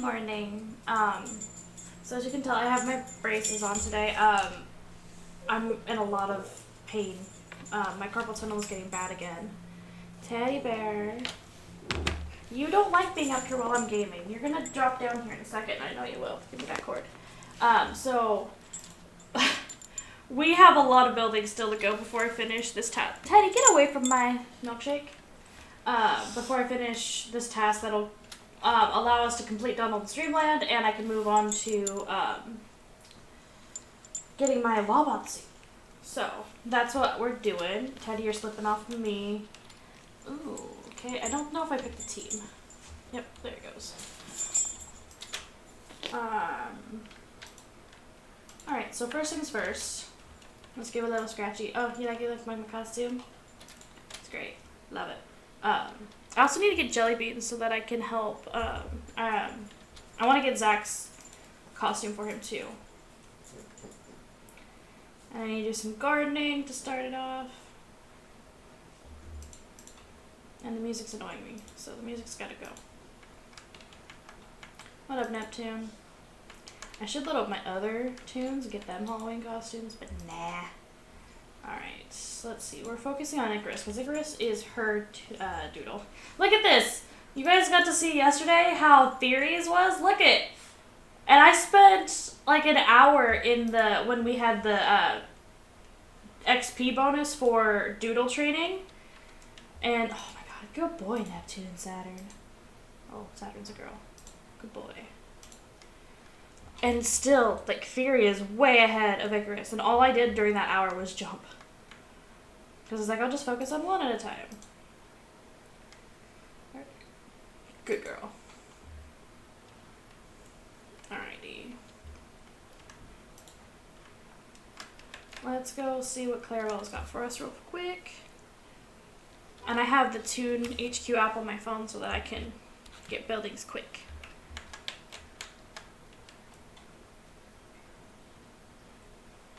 morning. So as you can tell, I have my braces on today. I'm in a lot of pain. My carpal tunnel is getting bad again. Teddy bear. You don't like being up here while I'm gaming. You're gonna drop down here in a second. I know you will. Give me that cord. So we have a lot of buildings still to go before I finish this task. Teddy, get away from my milkshake. Before I finish this task, that'll allow us to complete Donald's Dreamland, and I can move on to getting my Wabot suit. So that's what we're doing. Teddy, you're slipping off of me. Ooh, okay. I don't know if I picked the team. Yep, there it goes. Alright, so first things first. Let's give a little scratchy. Oh, you like my costume? It's great. Love it. I also need to get jelly beans so that I can help. I want to get Zach's costume for him too. And I need to do some gardening to start it off. And the music's annoying me, so the music's gotta go. What up, Neptune? I should load up my other tunes and get them Halloween costumes, but nah. Alright, so let's see. We're focusing on Icarus, because Icarus is her doodle. Look at this! You guys got to see yesterday how Theories was? Look it! And I spent like an hour in when we had the XP bonus for doodle training. And, oh my god, good boy, Neptune and Saturn. Oh, Saturn's a girl. Good boy. And still, like, Theory is way ahead of Icarus. And all I did during that hour was jump. Because it's like, I'll just focus on one at a time. Good girl. Alrighty. Let's go see what Clarabelle's got for us real quick. And I have the Tune HQ app on my phone so that I can get buildings quick.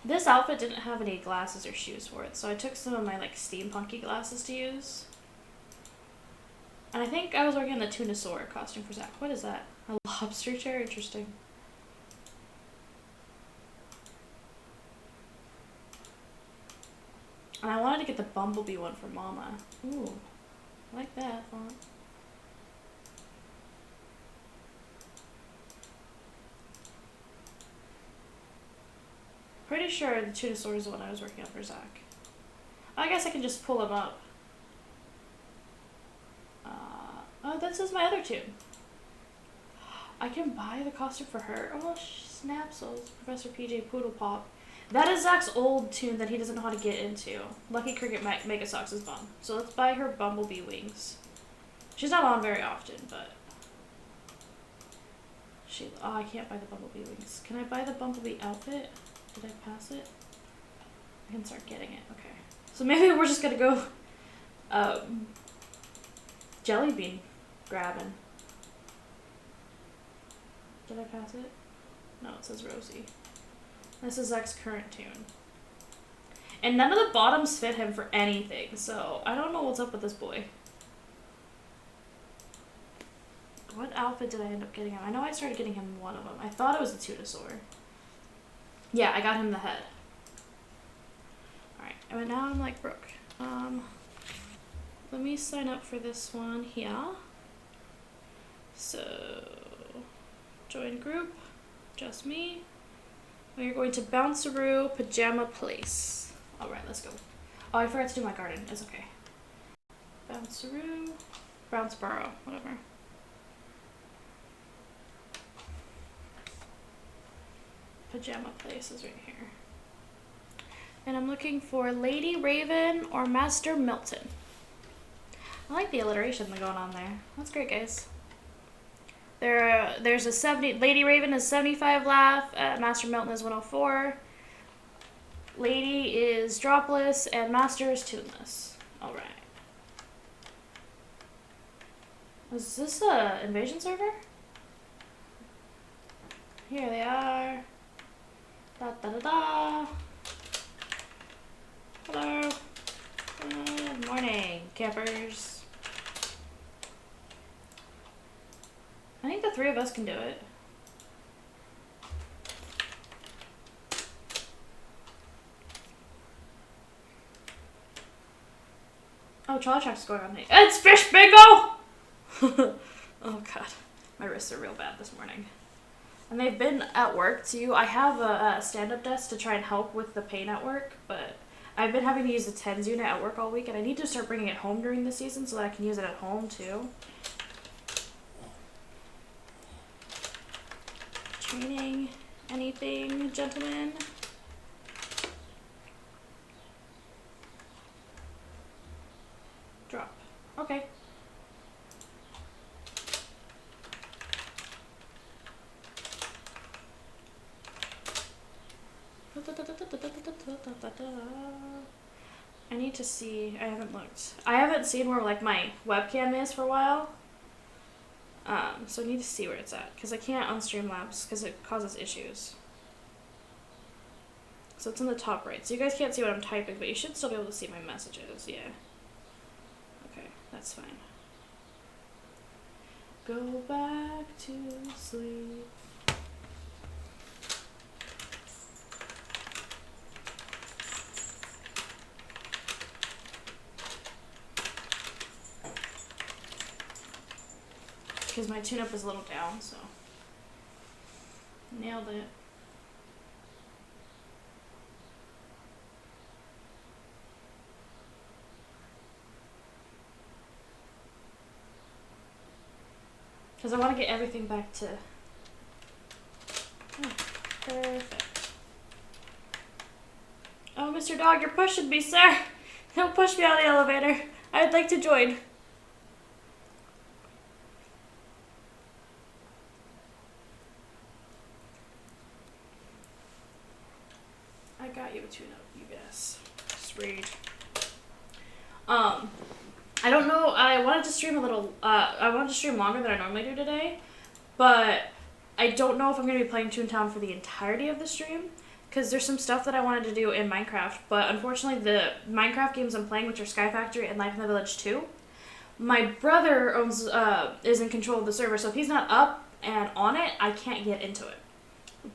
This outfit didn't have any glasses or shoes for it, so I took some of my like steampunky glasses to use. And I think I was working on the Tunosaur costume for Zach. What is that? A lobster chair? Interesting. And I wanted to get the Bumblebee one for Mama. Ooh, I like that font. Pretty sure the Tunosaur is the one I was working on for Zach. I guess I can just pull him up. Oh, this is my other tune. I can buy the costume for her. Oh, snapsels. Professor PJ Poodle Pop. That is Zach's old tune that he doesn't know how to get into. Lucky Cricket Mega Socks is bomb. So let's buy her Bumblebee wings. She's not on very often, but... Oh, I can't buy the Bumblebee wings. Can I buy the Bumblebee outfit? Did I pass it? I can start getting it. Okay. So maybe we're just gonna go jelly bean grabbing. Did I pass it? No, it says Rosie. This is Zach's current tune. And none of the bottoms fit him for anything, so I don't know what's up with this boy. What outfit did I end up getting him? I know I started getting him one of them. I thought it was the Tunosaur. Yeah, I got him the head. Alright, and now I'm like broke. Let me sign up for this one here. So, join group, just me. We are going to Bounceroo Pajama Place. Alright, let's go. Oh, I forgot to do my garden. It's okay. Bounceroo, Brownsboro, whatever. Pajama Place is right here. And I'm looking for Lady Raven or Master Milton. I like the alliteration going on there. That's great, guys. There's a 70. Lady Raven is 75 laugh. Master Milton is 104. Lady is dropless and Master is tuneless. All right. Is this a invasion server? Here they are. Da da da da. Hello. Good morning, campers. 3 of us can do it. Oh, trolley track's going on. It's fish bingo! Oh god, my wrists are real bad this morning. And they've been at work too. I have a stand-up desk to try and help with the pain at work, but I've been having to use the TENS unit at work all week, and I need to start bringing it home during the season so that I can use it at home too. Training, anything, gentlemen? Drop. Okay. I need to see. I haven't looked. I haven't seen where like my webcam is for a while. So I need to see where it's at because I can't on Streamlabs because it causes issues. So it's in the top right. So you guys can't see what I'm typing, but you should still be able to see my messages. Yeah. Okay, that's fine. Go back to sleep. Because my tune-up is a little down, so nailed it. Because I want to get everything back to... Oh, perfect. Oh, Mr. Dog, you're pushing me, sir. Don't push me out of the elevator. I'd like to join. I got you a tune-up, you guys. Sweet. I don't know, I wanted to stream I wanted to stream longer than I normally do today, but I don't know if I'm going to be playing Toontown for the entirety of the stream, because there's some stuff that I wanted to do in Minecraft, but unfortunately the Minecraft games I'm playing, which are Sky Factory and Life in the Village 2, my brother is in control of the server, so if he's not up and on it, I can't get into it.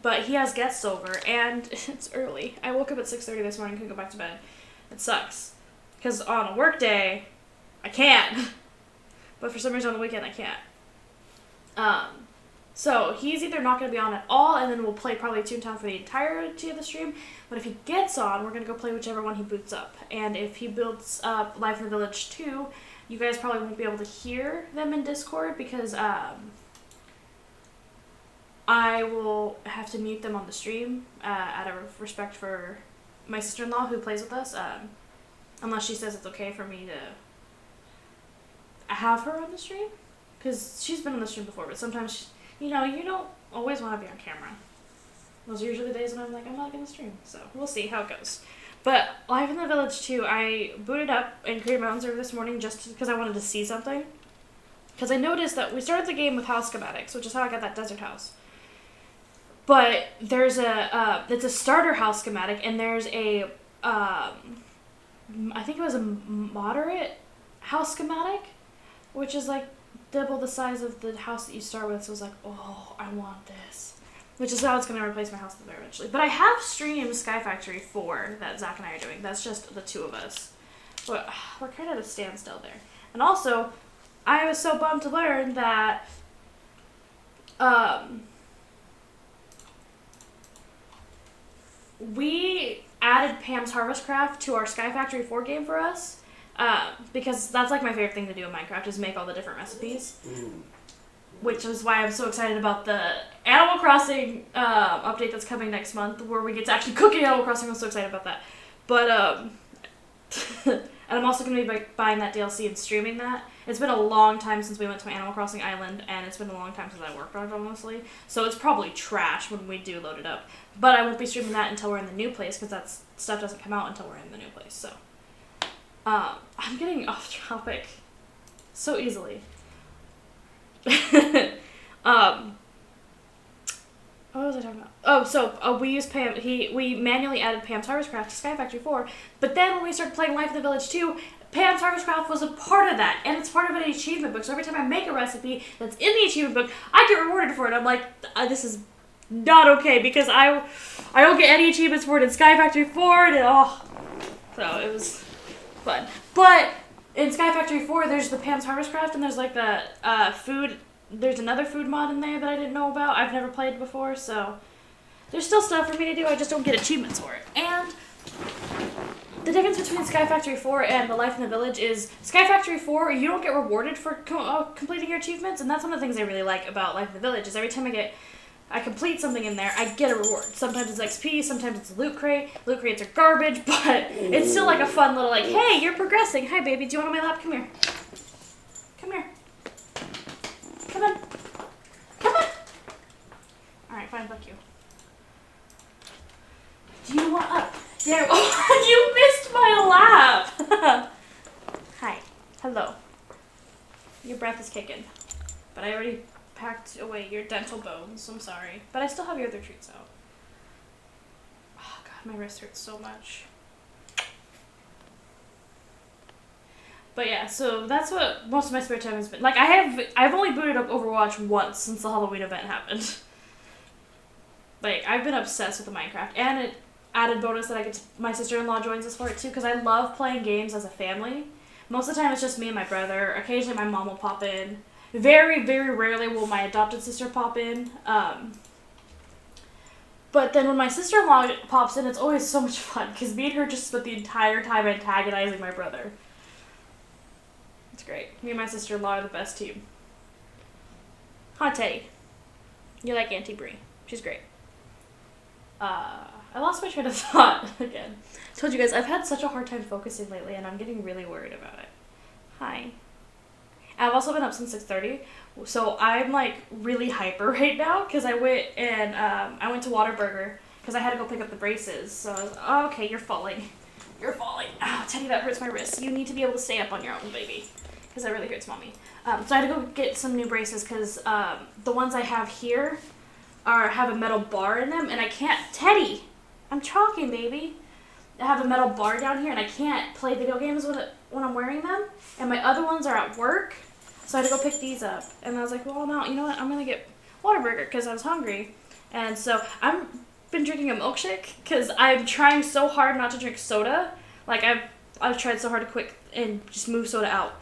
But he has guests over, and it's early. I woke up at 6:30 this morning, couldn't go back to bed. It sucks. Because on a work day, I can. But for some reason on the weekend, I can't. So he's either not going to be on at all, and then we'll play probably Toontown for the entirety of the stream. But if he gets on, we're going to go play whichever one he boots up. And if he builds up Life in the Village 2, you guys probably won't be able to hear them in Discord, because I will have to mute them on the stream out of respect for my sister-in-law who plays with us, unless she says it's okay for me to have her on the stream, because she's been on the stream before, but sometimes, you don't always want to be on camera. Those are usually the days when I'm like, I'm not going to stream, so we'll see how it goes. But Life in the Village 2, I booted up and created my own server this morning just because I wanted to see something, because I noticed that we started the game with house schematics, which is how I got that desert house. But there's it's a starter house schematic, and there's a, I think it was a moderate house schematic, which is like double the size of the house that you start with. So I was like, oh, I want this. Which is how it's going to replace my house there eventually. But I have streamed Sky Factory 4 that Zach and I are doing. That's just the two of us. But we're kind of at a standstill there. And also, I was so bummed to learn that we added Pam's Harvest Craft to our Sky Factory 4 game for us, because that's like my favorite thing to do in Minecraft is make all the different recipes, which is why I'm so excited about the Animal Crossing update that's coming next month, where we get to actually cook in Animal Crossing. I'm so excited about that. But and I'm also going to be buying that DLC and streaming that. It's been a long time since we went to my Animal Crossing island, and it's been a long time since I worked on it, honestly. So it's probably trash when we do load it up. But I won't be streaming that until we're in the new place, because that stuff doesn't come out until we're in the new place. So I'm getting off topic so easily. What was I talking about? Oh, so we used Pam. We manually added Pam's Harvest Craft to Sky Factory 4, but then when we started playing Life in the Village 2, Pam's Harvest Craft was a part of that, and it's part of an achievement book. So every time I make a recipe that's in the achievement book, I get rewarded for it. I'm like, this is not okay because I don't get any achievements for it in Sky Factory 4, and so it was fun. But in Sky Factory 4, there's the Pam's Harvest Craft, and there's like the food. There's another food mod in there that I didn't know about. I've never played before, so there's still stuff for me to do. I just don't get achievements for it. And the difference between Sky Factory 4 and the Life in the Village is Sky Factory 4, you don't get rewarded for completing your achievements, and that's one of the things I really like about Life in the Village is every time I complete something in there, I get a reward. Sometimes it's XP, sometimes it's a loot crate. Loot crates are garbage, but it's still like a fun little like, hey, you're progressing. Hi, baby, do you want on my lap? Come here. Come here. Come on. Come on. All right, fine, fuck you. Do you want up? There. Oh, you missed my lap. Hi. Hello. Your breath is kicking, but I already packed away your dental bones. I'm sorry, but I still have your other treats out. Oh God, my wrist hurts so much. But yeah, so that's what most of my spare time has been. Like I've only booted up Overwatch once since the Halloween event happened. Like I've been obsessed with the Minecraft, and it added bonus that I get to, my sister-in-law joins us for it too, because I love playing games as a family. Most of the time it's just me and my brother. Occasionally my mom will pop in. Very, very rarely will my adopted sister pop in. But then when my sister-in-law pops in, it's always so much fun, because me and her just spent the entire time antagonizing my brother. It's great. Me and my sister-in-law are the best team. Huh, Teddy? You like Auntie Brie. She's great. I lost my train of thought again. Told you guys, I've had such a hard time focusing lately, and I'm getting really worried about it. Hi. I've also been up since 6:30, so I'm like really hyper right now because I went to Whataburger because I had to go pick up the braces. So I was, oh, okay, you're falling. You're falling. Oh, Teddy, that hurts my wrist. You need to be able to stay up on your own, baby, because that really hurts mommy. So I had to go get some new braces because the ones I have here have a metal bar in them, and I can't. Teddy, I'm talking, baby. I have a metal bar down here, and I can't play video games when I'm wearing them. And my other ones are at work, so I had to go pick these up. And I was like, well, no, you know what? I'm gonna get Whataburger because I was hungry. And so I've been drinking a milkshake because I'm trying so hard not to drink soda. Like I've tried so hard to quit and just move soda out.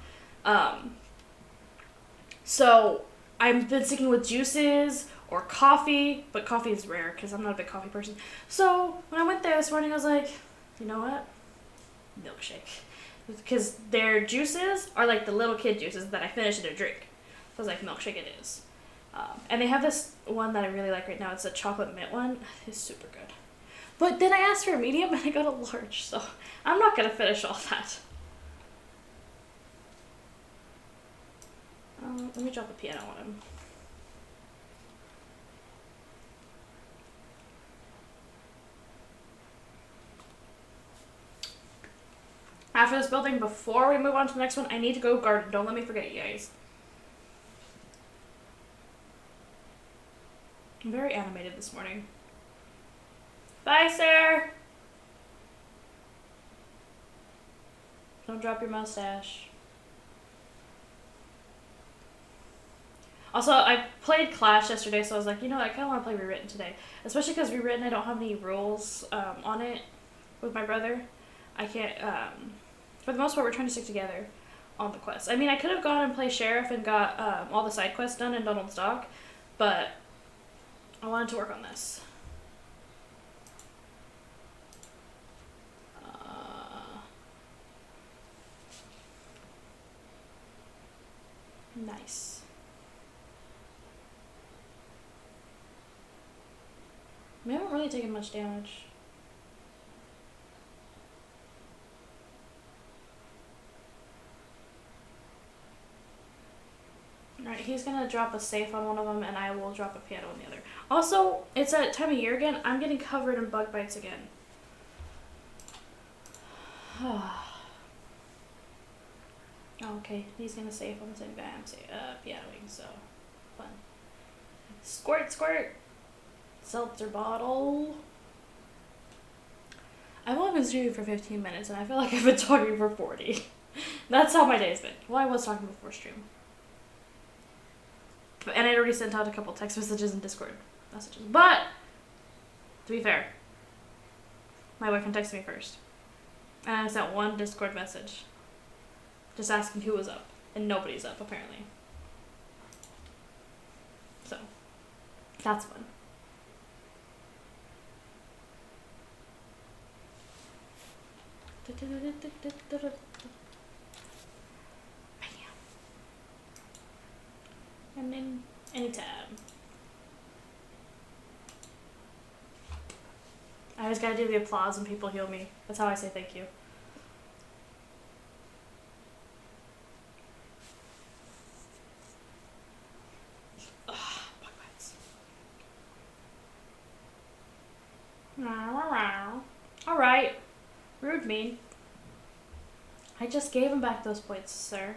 So I've been sticking with juices or coffee, but coffee is rare because I'm not a big coffee person. So when I went there this morning, I was like, you know what? Milkshake. Because their juices are like the little kid juices that I finish in a drink. So I was like, milkshake it is. And they have this one that I really like right now. It's a chocolate mint one. It's super good. But then I asked for a medium and I got a large. So I'm not going to finish all that. Let me drop a piano on him. After this building, before we move on to the next one, I need to go garden. Don't let me forget, you guys. I'm very animated this morning. Bye, sir! Don't drop your mustache. Also, I played Clash yesterday, so I was like, you know, I kind of want to play Rewritten today. Especially because Rewritten, I don't have any rules on it with my brother. I can't, for the most part, we're trying to stick together on the quest. I mean, I could have gone and played Sheriff and got all the side quests done in Donald's Dock, but I wanted to work on this. Nice. We haven't really taken much damage. Alright, he's gonna drop a safe on one of them, and I will drop a piano on the other. Also, it's that time of year again. I'm getting covered in bug bites again. Oh, okay, he's gonna save on the same guy I'm pianoing, so fun. Squirt, squirt! Seltzer bottle. I've only been streaming for 15 minutes, and I feel like I've been talking for 40. That's how my day's been. Well, I was talking before stream. And I'd already sent out a couple text messages and Discord messages. But, to be fair, my boyfriend texted me first. And I sent one Discord message. Just asking who was up. And nobody's up, apparently. So, that's fun. And then anytime. I always gotta do the applause when people heal me. That's how I say thank you. Ugh, bug bites. Alright. Rude mean. I just gave him back those points, sir.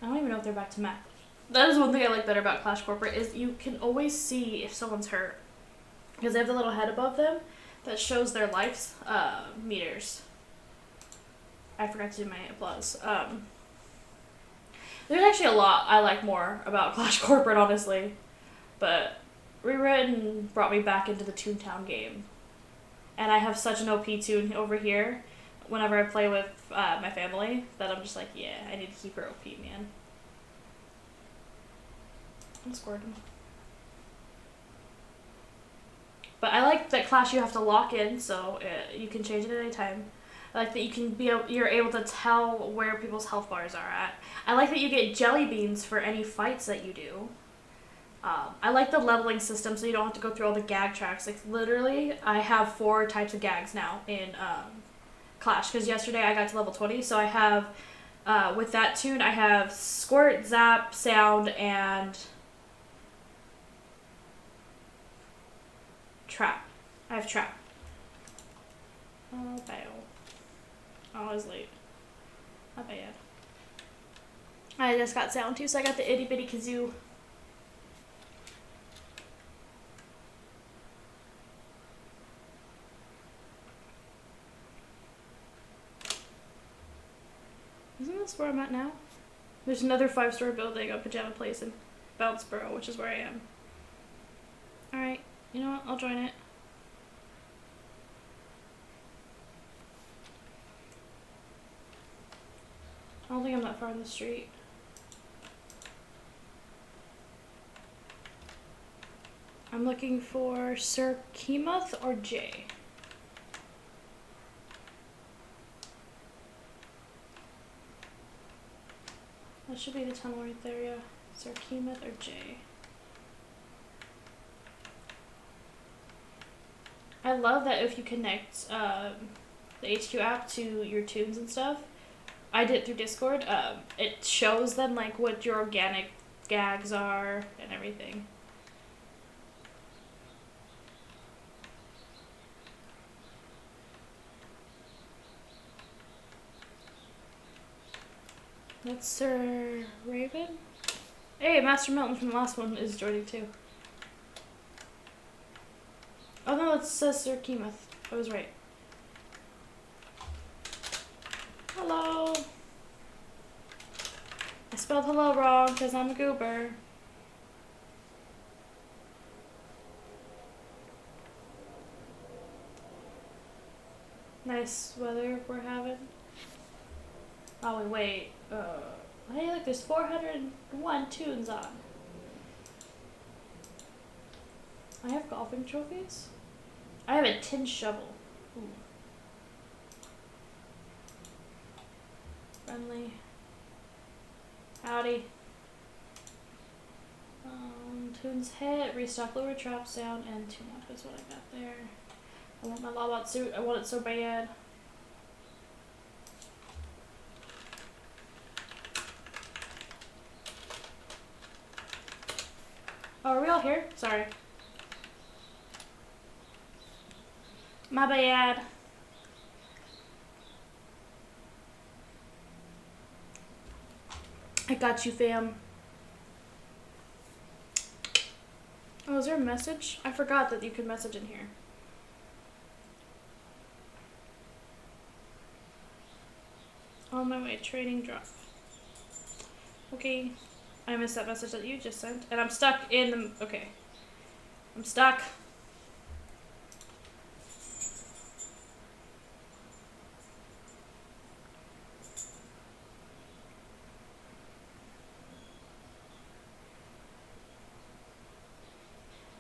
I don't even know if they're back to max. That is one thing I like better about Clash Corporate is you can always see if someone's hurt. Because they have the little head above them that shows their life meters. I forgot to do my applause. There's actually a lot I like more about Clash Corporate, honestly. But Rewritten brought me back into the Toontown game. And I have such an OP tune over here whenever I play with my family that I'm just like, yeah, I need to keep her OP, man. I'm scored. But I like that Clash you have to lock in, so you can change it at any time. I like that you can you're able to tell where people's health bars are at. I like that you get jelly beans for any fights that you do. I like the leveling system, so you don't have to go through all the gag tracks. Like literally, I have 4 types of gags now in Clash, because yesterday I got to level 20, so I have, with that tune, I have Squirt, Zap, Sound, and Trap. I have Trap. Oh, fail. Oh, I was late. Not bad. I just got Sound too, so I got the itty bitty kazoo. Isn't this where I'm at now? There's another 5-story building, a pajama place in Bounce-Borough, which is where I am. Alright, you know what? I'll join it. I don't think I'm that far on the street. I'm looking for Sir Kemoth or Jay. That should be the tunnel right there, yeah. Sir Kemoth or Jay. I love that if you connect the HQ app to your tunes and stuff, I did it through Discord, it shows them like what your organic gags are and everything. That's Sir Raven. Hey, Master Milton from the last one is joining too. Oh no, it says Sir Kemoth. I was right. Hello. I spelled hello wrong because I'm a goober. Nice weather we're having. Oh wait. Hey, look, there's 401 tunes on. I have golfing trophies. I have a tin shovel. Ooh. Friendly. Howdy. Tunes hit, restock lower trap sound, and tune up is what I got there. I want my Lobot suit. I want it so bad. Oh, are we all here? Sorry. My bad. I got you, fam. Oh, is there a message? I forgot that you could message in here. On my way, training drop. Okay. I missed that message that you just sent. And I'm stuck in the... Okay. I'm stuck.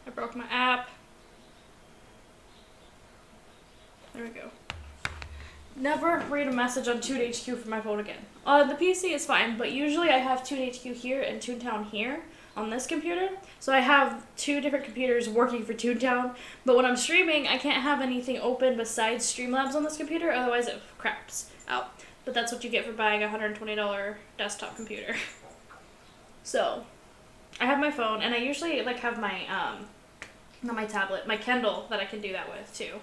I broke my app. There we go. Never read a message on TuneHQ from my phone again. On the PC is fine, but usually I have TuneHQ here and Toontown here on this computer. So I have two different computers working for Toontown. But when I'm streaming, I can't have anything open besides Streamlabs on this computer, otherwise it craps out. But that's what you get for buying a $120 desktop computer. So, I have my phone, and I usually like have my, not my tablet, my Kindle that I can do that with too.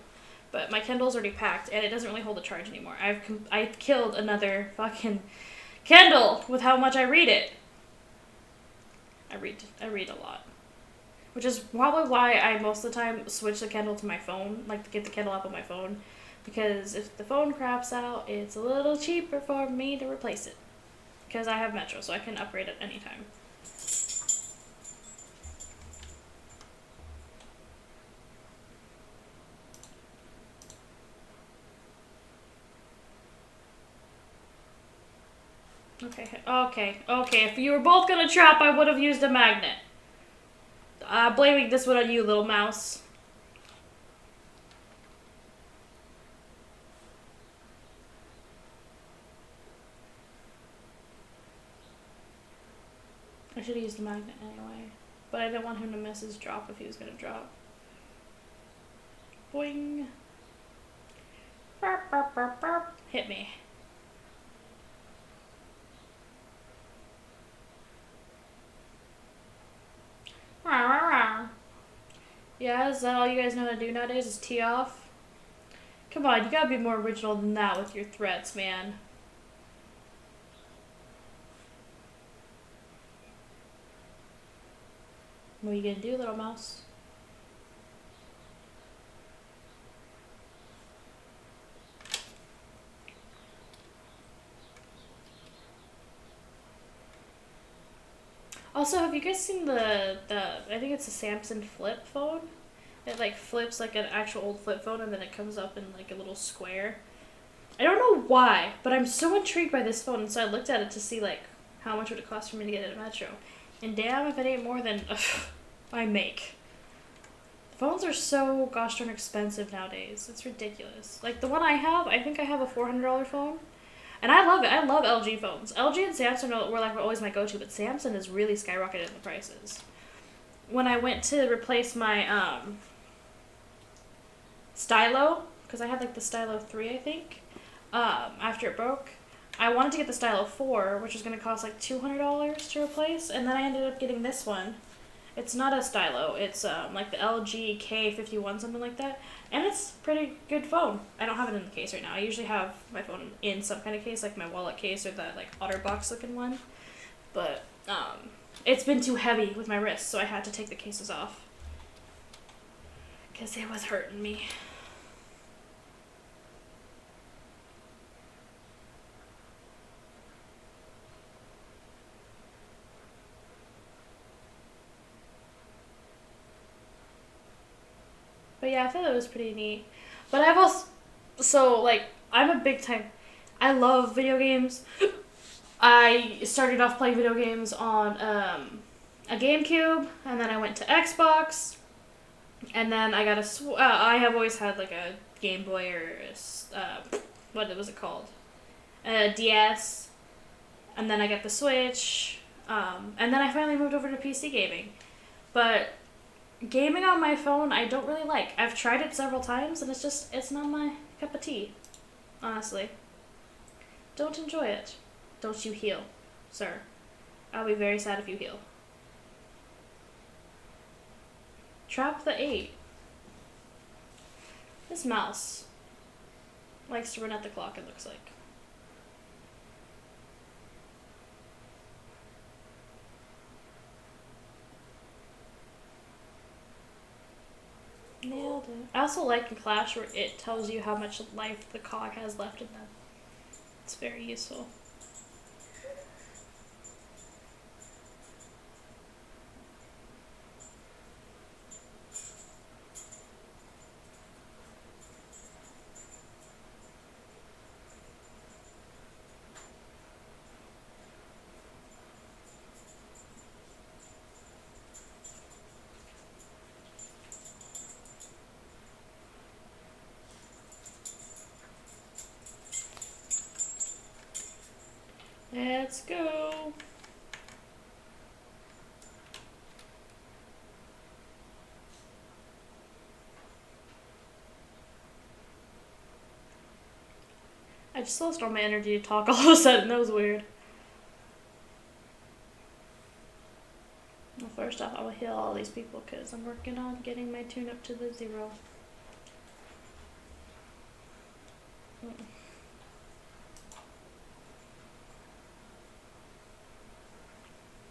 But my Kindle's already packed, and it doesn't really hold a charge anymore. I've killed another fucking Kindle with how much I read it. I read a lot. Which is probably why I most of the time switch the Kindle to my phone, like to get the Kindle app on my phone. Because if the phone craps out, it's a little cheaper for me to replace it. Because I have Metro, so I can upgrade at any time. Okay. If you were both gonna trap, I would have used a magnet. Blaming this one on you, little mouse. I should have used the magnet anyway. But I didn't want him to miss his drop if he was gonna drop. Boing. Burp, burp, burp, burp. Hit me. Yeah, is that all you guys know how to do nowadays is tee off? Come on, you gotta be more original than that with your threats, man. What are you gonna do, little mouse? Also, have you guys seen the I think it's a Samsung flip phone? It like flips like an actual old flip phone and then it comes up in like a little square. I don't know why, but I'm so intrigued by this phone, and so I looked at it to see like how much would it cost for me to get it at Metro. And damn if it ain't more than I make. Phones are so gosh darn expensive nowadays. It's ridiculous. Like the one I have, I think I have a $400 phone. And I love it. I love LG phones. LG and Samsung were like always my go-to, but Samsung has really skyrocketed in the prices. When I went to replace my Stylo, because I had like the Stylo 3, I think, after it broke, I wanted to get the Stylo 4, which was going to cost like $200 to replace, and then I ended up getting this one. It's not a Stylo. It's like the LG K51, something like that. And it's a pretty good phone. I don't have it in the case right now. I usually have my phone in some kind of case, like my wallet case or the like OtterBox looking one. But it's been too heavy with my wrist, so I had to take the cases off. Because it was hurting me. But yeah, I thought it was pretty neat. But I've also, so like, I'm a big time, I love video games. I started off playing video games on a GameCube, and then I went to Xbox, and then I got I have always had like a Game Boy or what was it called? A DS, and then I got the Switch, and then I finally moved over to PC gaming. But gaming on my phone, I don't really like. I've tried it several times, and it's not my cup of tea, honestly. Don't enjoy it. Don't you heal, sir. I'll be very sad if you heal. Trap the 8. This mouse likes to run at the clock, it looks like. I also like in Clash where it tells you how much life the cog has left in them. It's very useful. Let's go. I just lost all my energy to talk all of a sudden. That was weird. Well, first off, I will heal all these people because I'm working on getting my tune up to the 0.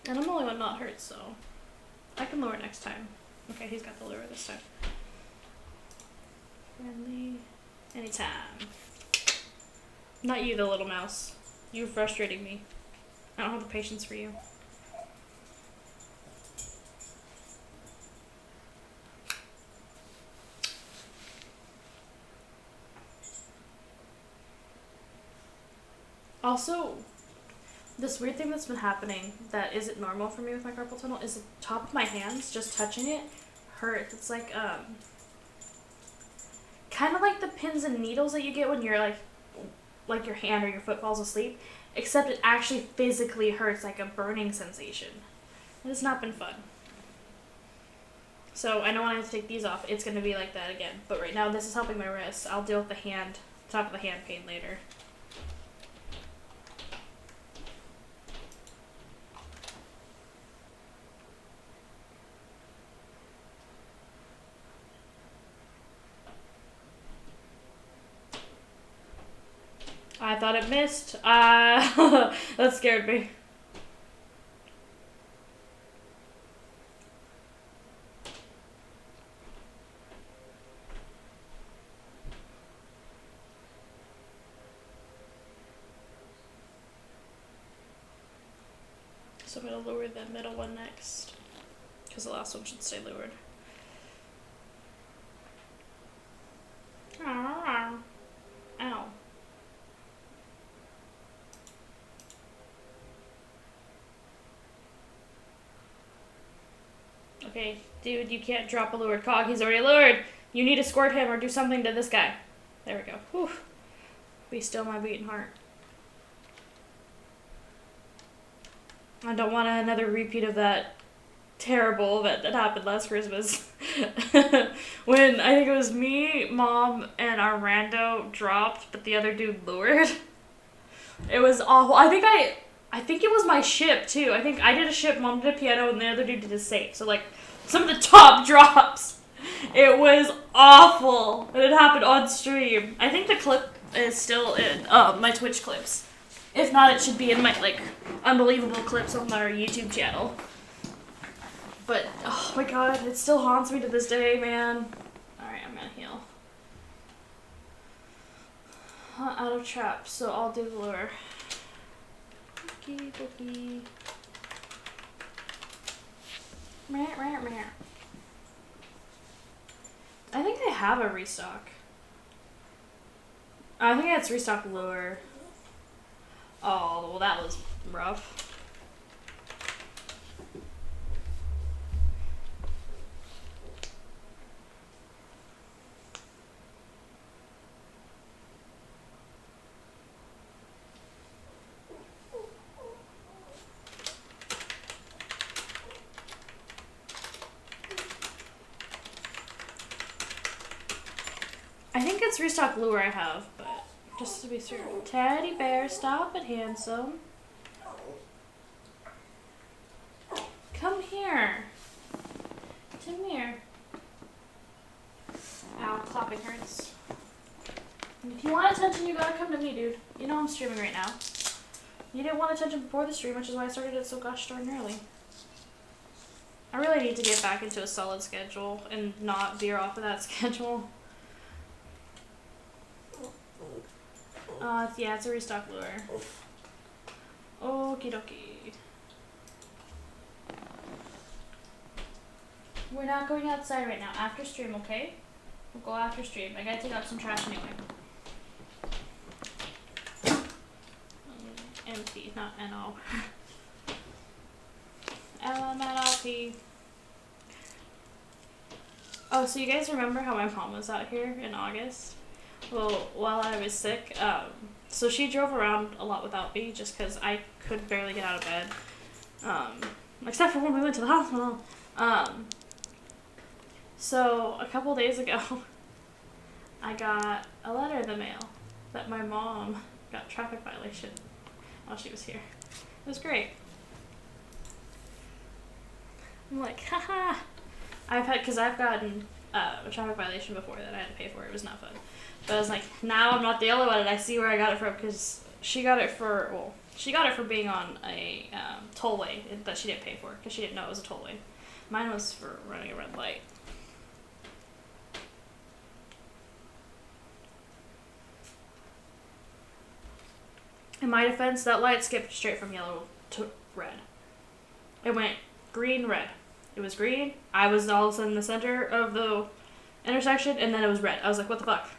And I'm the only one not hurt, so I can lure next time. Okay, he's got the lure this time. Friendly. Anytime. Not you, the little mouse. You're frustrating me. I don't have the patience for you. Also, this weird thing that's been happening that isn't normal for me with my carpal tunnel is the top of my hands, just touching it, hurts. It's like, kind of like the pins and needles that you get when you're like your hand or your foot falls asleep, except it actually physically hurts, like a burning sensation. It has not been fun. So I know when I have to take these off, it's going to be like that again. But right now, this is helping my wrist. I'll deal with the top of the hand pain later. I thought it missed. That scared me. So I'm going to lower the middle one next, because the last one should stay lowered. Ow. Okay, dude, you can't drop a lured cog. He's already lured. You need to squirt him or do something to this guy. There we go. Whew. Be still my beating heart. I don't want another repeat of that terrible event that happened last Christmas. When I think it was me, Mom, and our rando dropped, but the other dude lured. It was awful. I think it was my ship, too. I think I did a ship, Mom did a piano, and the other dude did a safe. So, like, some of the top drops. It was awful. And it happened on stream. I think the clip is still in my Twitch clips. If not, it should be in my, like, unbelievable clips on our YouTube channel. But, oh my god, it still haunts me to this day, man. Alright, I'm gonna heal. Out of traps, so I'll do the lure. Okie dokie. I think I have a restock. I think it's restock lure. Oh, well that was rough. I think it's restock lure I have, but just to be sure. Teddy bear, stop it, handsome. Come here. Come here. Ow, clapping hurts. If you want attention, you gotta come to me, dude. You know I'm streaming right now. You didn't want attention before the stream, which is why I started it so gosh darn early. I really need to get back into a solid schedule and not veer off of that schedule. Yeah, it's a restock lure. Okie dokie. We're not going outside right now. After stream, okay? We'll go after stream. I gotta take out some trash anyway. NP, not NO. LMNLP. Oh, so you guys remember how my mom was out here in August? Well, while I was sick, so she drove around a lot without me just because I could barely get out of bed. Except for when we went to the hospital. So a couple days ago, I got a letter in the mail that my mom got a traffic violation while she was here. It was great. I'm like, haha. I've gotten a traffic violation before that I had to pay for. It was not fun. But I was like, now I'm not the only one, and I see where I got it from because she got it for being on a tollway that she didn't pay for because she didn't know it was a tollway. Mine was for running a red light. In my defense, that light skipped straight from yellow to red. It went green, red. It was green. I was all of a sudden in the center of the intersection, and then it was red. I was like, what the fuck?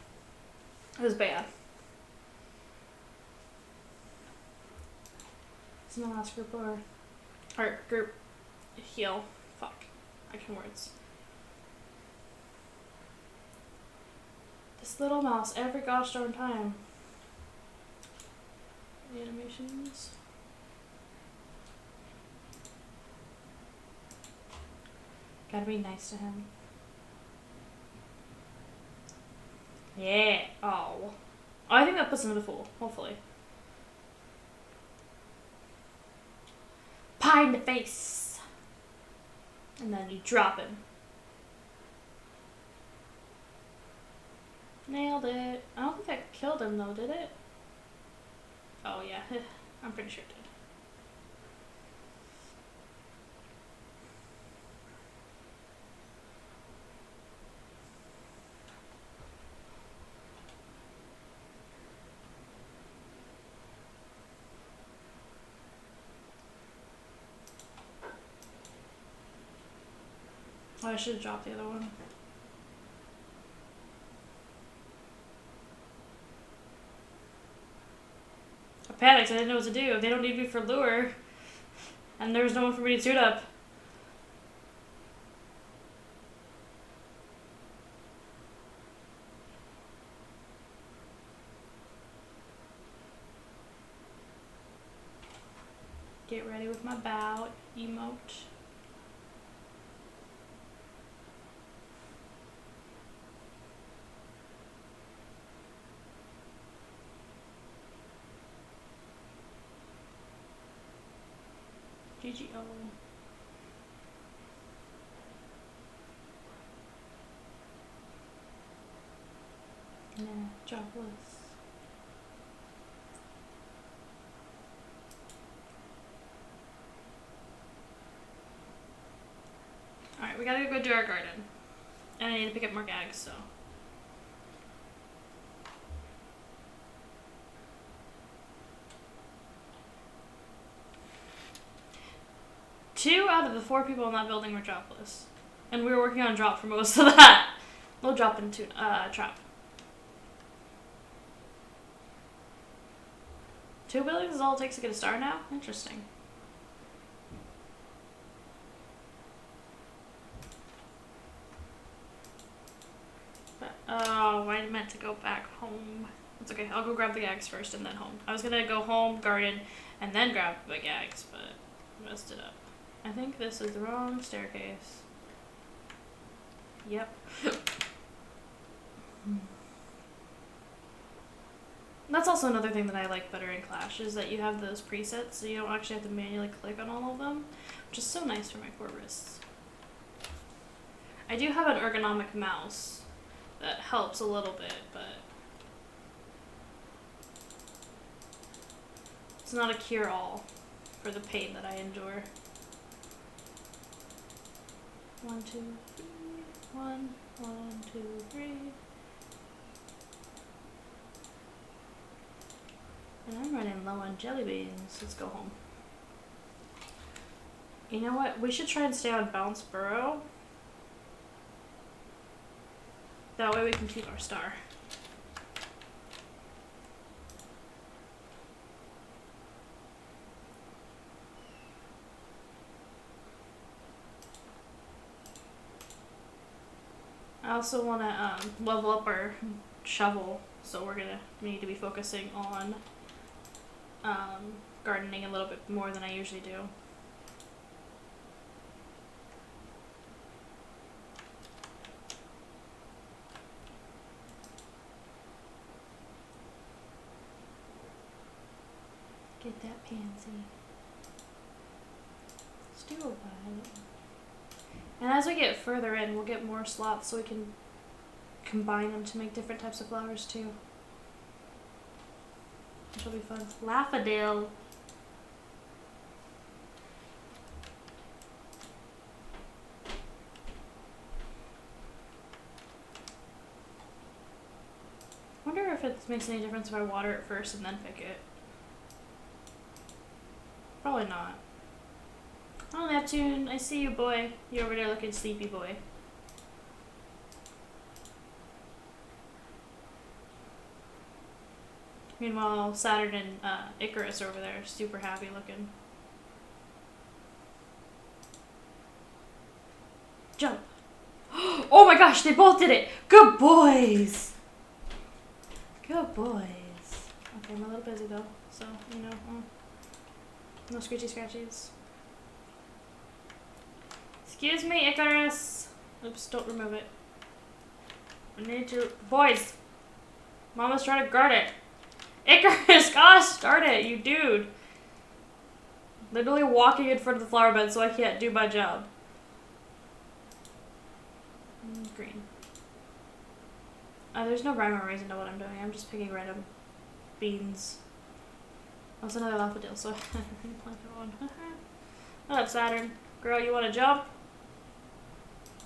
It was bad. It's my last group or group heal. Fuck. I can words. This little mouse every gosh darn time. The animations. Gotta be nice to him. Yeah. Oh. I think that puts him in the pool, hopefully. Pie in the face. And then you drop him. Nailed it. I don't think that killed him though, did it? Oh yeah, I'm pretty sure it did. Oh, I should have dropped the other one. I panicked, I didn't know what to do. They don't need me for lure. And there was no one for me to suit up. Get ready with my bow emote. GGO. Nah, jobless. Alright, we gotta go do our garden. And I need to pick up more gags, so. Two out of the 4 people in that building were dropless. And we were working on drop for most of that. We'll drop into trap. 2 buildings is all it takes to get a star now? Interesting. But, oh, I meant to go back home. It's okay, I'll go grab the gags first and then home. I was gonna go home, garden, and then grab the gags, but I messed it up. I think this is the wrong staircase. Yep. That's also another thing that I like better in Clash, is that you have those presets, so you don't actually have to manually click on all of them, which is so nice for my poor wrists. I do have an ergonomic mouse that helps a little bit, but it's not a cure-all for the pain that I endure. 1, 2, 3. 1, 1, 2, 3. And I'm running low on jelly beans. Let's go home. You know what? We should try and stay on Bounce Burrow. That way we can keep our star. I also want to level up our shovel, so we need to be focusing on gardening a little bit more than I usually do. Get that pansy. Let's do a violet. And as we get further in, we'll get more slots so we can combine them to make different types of flowers too. Which will be fun. Laffadil. Wonder if it makes any difference if I water it first and then pick it. Probably not. Oh, Neptune, I see you, boy. You're over there looking sleepy, boy. Meanwhile, Saturn and Icarus are over there, super happy looking. Jump. Oh my gosh, they both did it. Good boys. Good boys. Okay, I'm a little busy though, so, you know, no scratchy scratchies. Excuse me, Icarus. Oops, don't remove it. I need to... Boys! Mama's trying to guard it. Icarus, gosh, darn it, you dude. Literally walking in front of the flower bed so I can't do my job. Green. There's no rhyme or reason to what I'm doing. I'm just picking random beans. That's another Laffadil, so I can plant that one. What up, Saturn? Girl, you want to jump?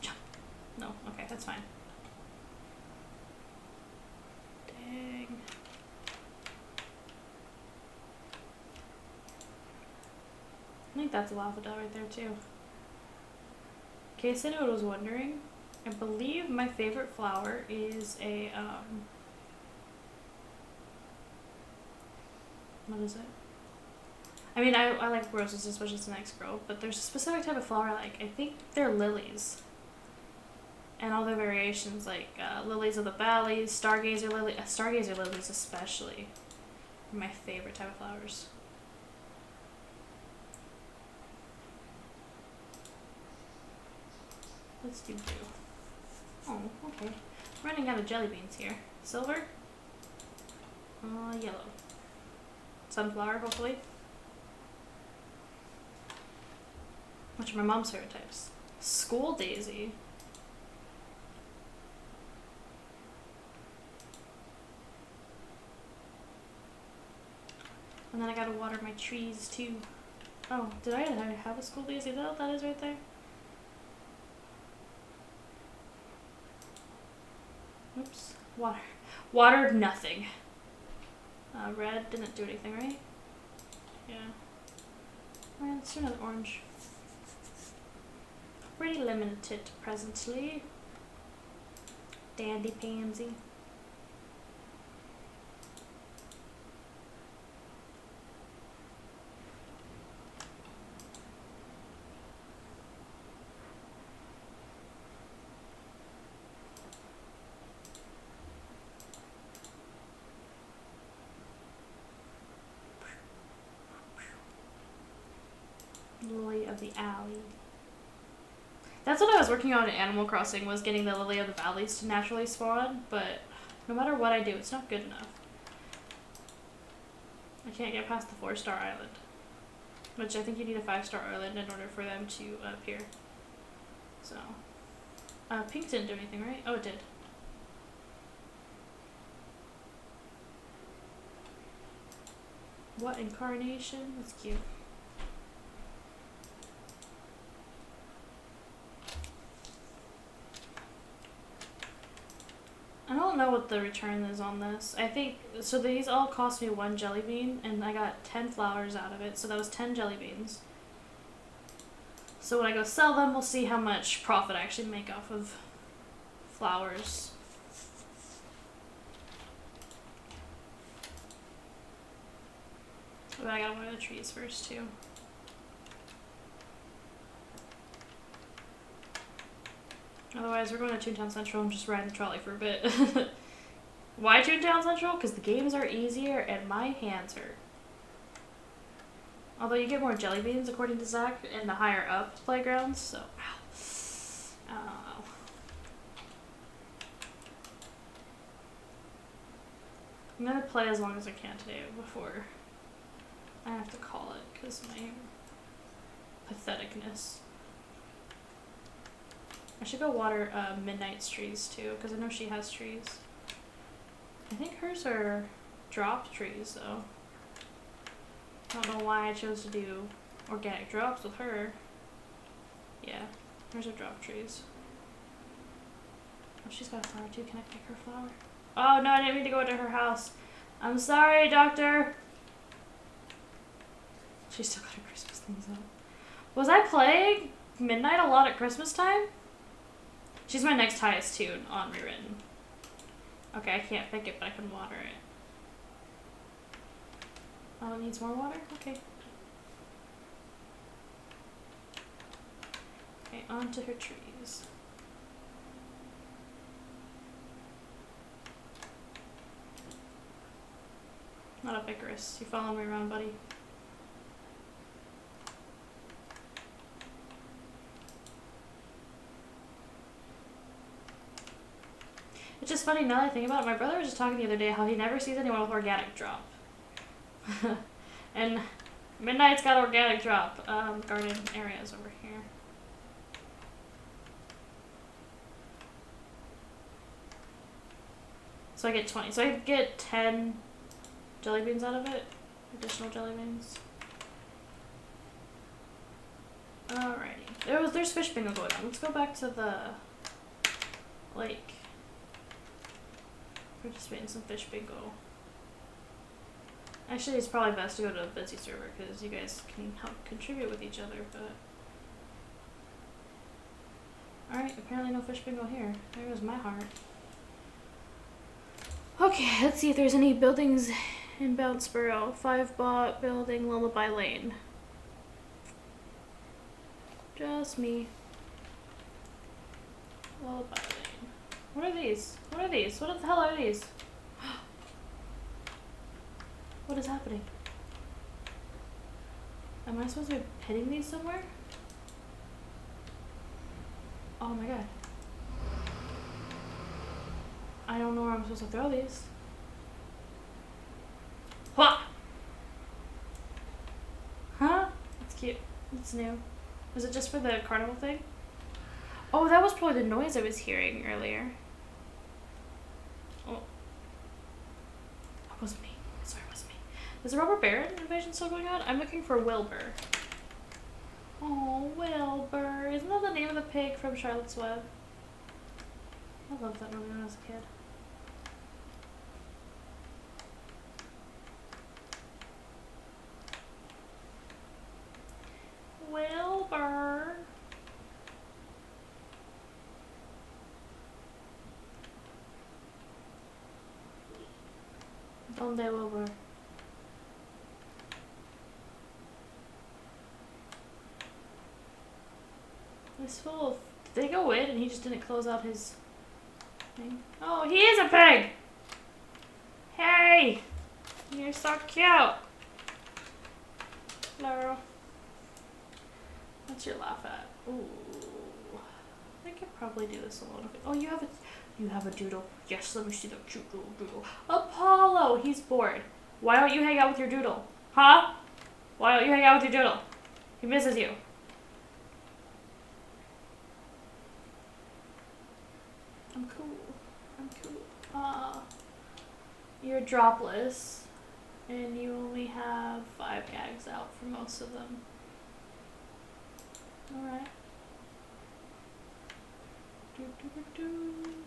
Jump. No, okay, that's fine. Dang. I think that's a Laffadil right there, too. In case anyone was wondering, I believe my favorite flower is a, what is it? I mean, I like roses as much as the next girl, but there's a specific type of flower I like. I think they're lilies. And all their variations, like lilies of the valleys, stargazer lilies especially, are my favorite type of flowers. Let's do blue. Oh, okay. Running out of jelly beans here. Silver? Yellow. Sunflower, hopefully. Which are my mom's favorite types. School daisy. And then I gotta water my trees too. Oh, did I have a school daisy though? That is right there. Oops. Water. Watered nothing. Red didn't do anything, right? Yeah. Alright, let's do another orange. Pretty limited presently. Dandy pansy. Lily of the Alley. That's what I was working on in Animal Crossing, was getting the Lily of the Valleys to naturally spawn, but no matter what I do, it's not good enough. I can't get past the 4-star island, which I think you need a 5-star island in order for them to appear. So, pink didn't do anything, right? Oh, it did. What incarnation? That's cute. I don't know what the return is on this. I think, so these all cost me 1 jelly bean, and I got 10 flowers out of it, so that was 10 jelly beans. So when I go sell them, we'll see how much profit I actually make off of flowers. But I gotta water the trees first, too. Otherwise, we're going to Toontown Central and just riding the trolley for a bit. Why Toontown Central? Because the games are easier and my hands hurt. Although you get more jelly beans, according to Zach, in the higher up playgrounds, so... I don't know. I'm gonna play as long as I can today before I have to call it, because of my patheticness. I should go water Midnight's trees too, because I know she has trees. I think hers are drop trees though. I don't know why I chose to do organic drops with her. Yeah, hers are drop trees. Oh, she's got a flower too. Can I pick her flower? Oh no, I didn't mean to go into her house. I'm sorry, doctor. She's still got her Christmas things up. Was I playing Midnight a lot at Christmas time? She's my next highest tune on Rewritten. Okay, I can't pick it, but I can water it. Oh, it needs more water? Okay. Okay, on to her trees. Not a Icarus. You following me around, buddy? It's just funny now that I think about it. My brother was just talking the other day how he never sees anyone with organic drop. And Midnight's got organic drop. Garden areas over here. So I get 20. So I get 10 jelly beans out of it. Additional jelly beans. Alrighty. There's fish bingo going on. Let's go back to the lake. Participate in some fish bingo. Actually, it's probably best to go to a busy server because you guys can help contribute with each other, but... Alright, apparently no fish bingo here. There goes my heart. Okay, let's see if there's any buildings in Bounceboro. 5 bot building, Lullaby Lane. Just me. Lullaby Lane. What are these? What are these? What the hell are these? What is happening? Am I supposed to be hitting these somewhere? Oh my god. I don't know where I'm supposed to throw these. What? Huh? That's cute. It's new. Was it just for the carnival thing? Oh, that was probably the noise I was hearing earlier. Oh. That wasn't me. Sorry, it wasn't me. Is the Rubber Baron invasion still going on? I'm looking for Wilbur. Oh, Wilbur. Isn't that the name of the pig from Charlotte's Web? I loved that movie when I was a kid. Wilbur. Donde Wilbur? It's full of... Did they go in and he just didn't close out his thing? Oh, he is a pig! Hey! You're so cute! Hello. What's your laugh at? Ooh. I could probably do this alone. Oh, you have a doodle. Yes, let me see the doodle. Apollo! He's bored. Why don't you hang out with your doodle? Huh? Why don't you hang out with your doodle? He misses you. I'm cool. I'm cool. You're dropless. And you only have 5 gags out for most of them. Alright.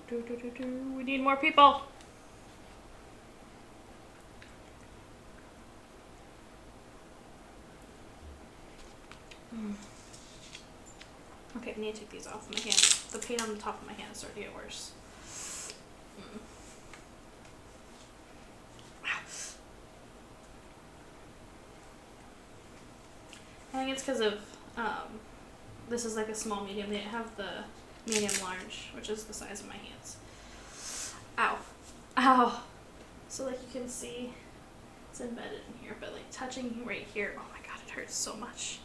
We need more people. Okay, I need to take these off my hands. The paint on the top of my hands starting to get worse. I think it's because of, this is like a small medium. They didn't have the medium large, which is the size of my hands. Ow. Ow. So like you can see, it's embedded in here, but like touching right here, oh my god, it hurts so much.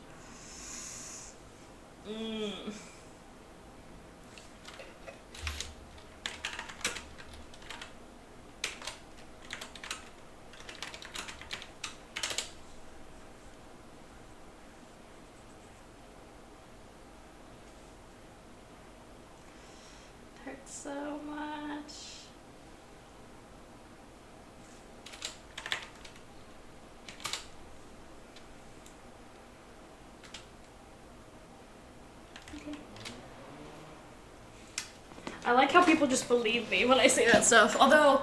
Hurts so much. Okay. I like how people just believe me when I say that stuff. Although,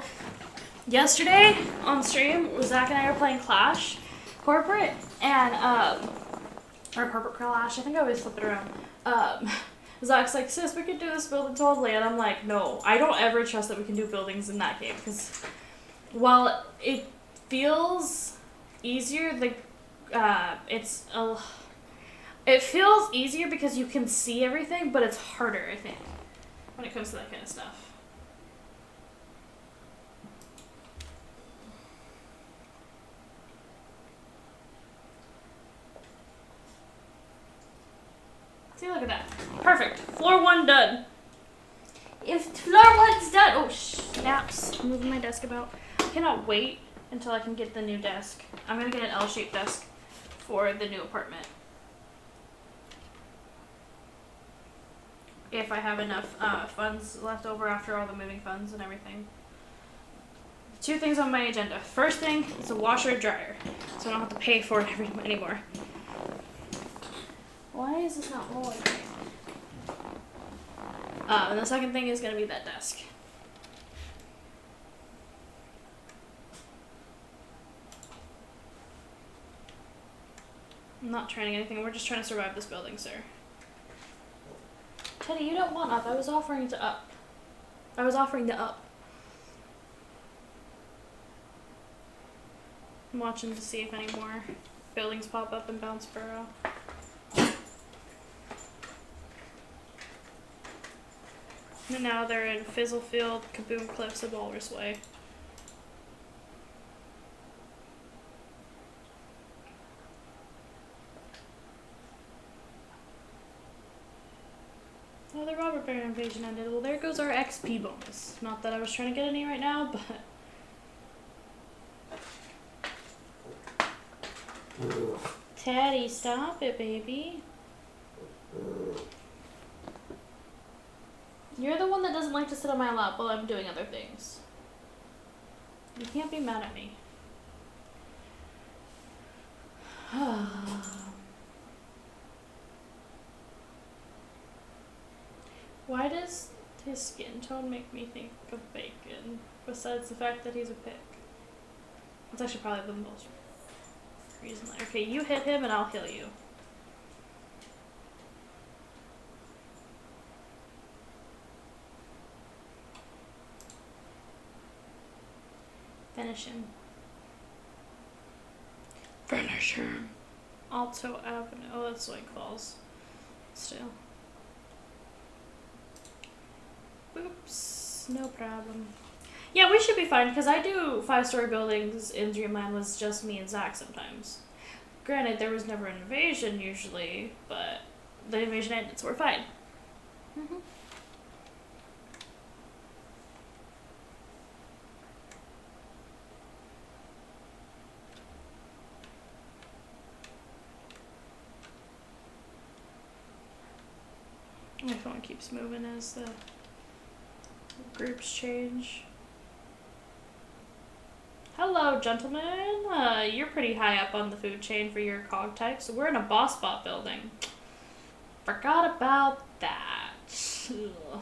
yesterday on stream, Zach and I were playing Clash Corporate, and, or Corporate Clash, I think I always flip it around. Zach's like, sis, we could do this building totally, and I'm like, no, I don't ever trust that we can do buildings in that game, because while it feels easier, like, it feels easier because you can see everything, but it's harder, I think, when it comes to that kind of stuff. See, look at that. Perfect. Floor 1 done. If floor 1's done, oh snaps! I'm moving my desk about. I cannot wait until I can get the new desk. I'm gonna get an L-shaped desk for the new apartment. If I have enough funds left over after all the moving funds and everything. 2 things on my agenda. First thing is a washer and dryer, so I don't have to pay for it anymore. Why is this not rolling? And the second thing is going to be that desk. I'm not trying anything. We're just trying to survive this building, sir. Teddy, you don't want up. I was offering to up. I was offering to up. I'm watching to see if any more buildings pop up in Bounceboro. And now they're in Fizzlefield, Kaboom Cliffs, and Walrus Way. Oh, the robber baron invasion ended. Well, there goes our XP bonus. Not that I was trying to get any right now, but... Teddy, stop it, baby. You're the one that doesn't like to sit on my lap while I'm doing other things. You can't be mad at me. Why does his skin tone make me think of bacon, besides the fact that he's a pig? That's actually probably the most reason. Okay, you hit him and I'll heal you. Finish him. Finish him. Alto Avenue. Oh, that's Swing Falls. Still. Oops. No problem. Yeah, we should be fine, because I do 5-story buildings in Dreamland with just me and Zach sometimes. Granted, there was never an invasion usually, but the invasion ended, so we're fine. My phone keeps moving as the groups change. Hello, gentlemen. You're pretty high up on the food chain for your cog type, so we're in a boss bot building. Forgot about that. Ugh.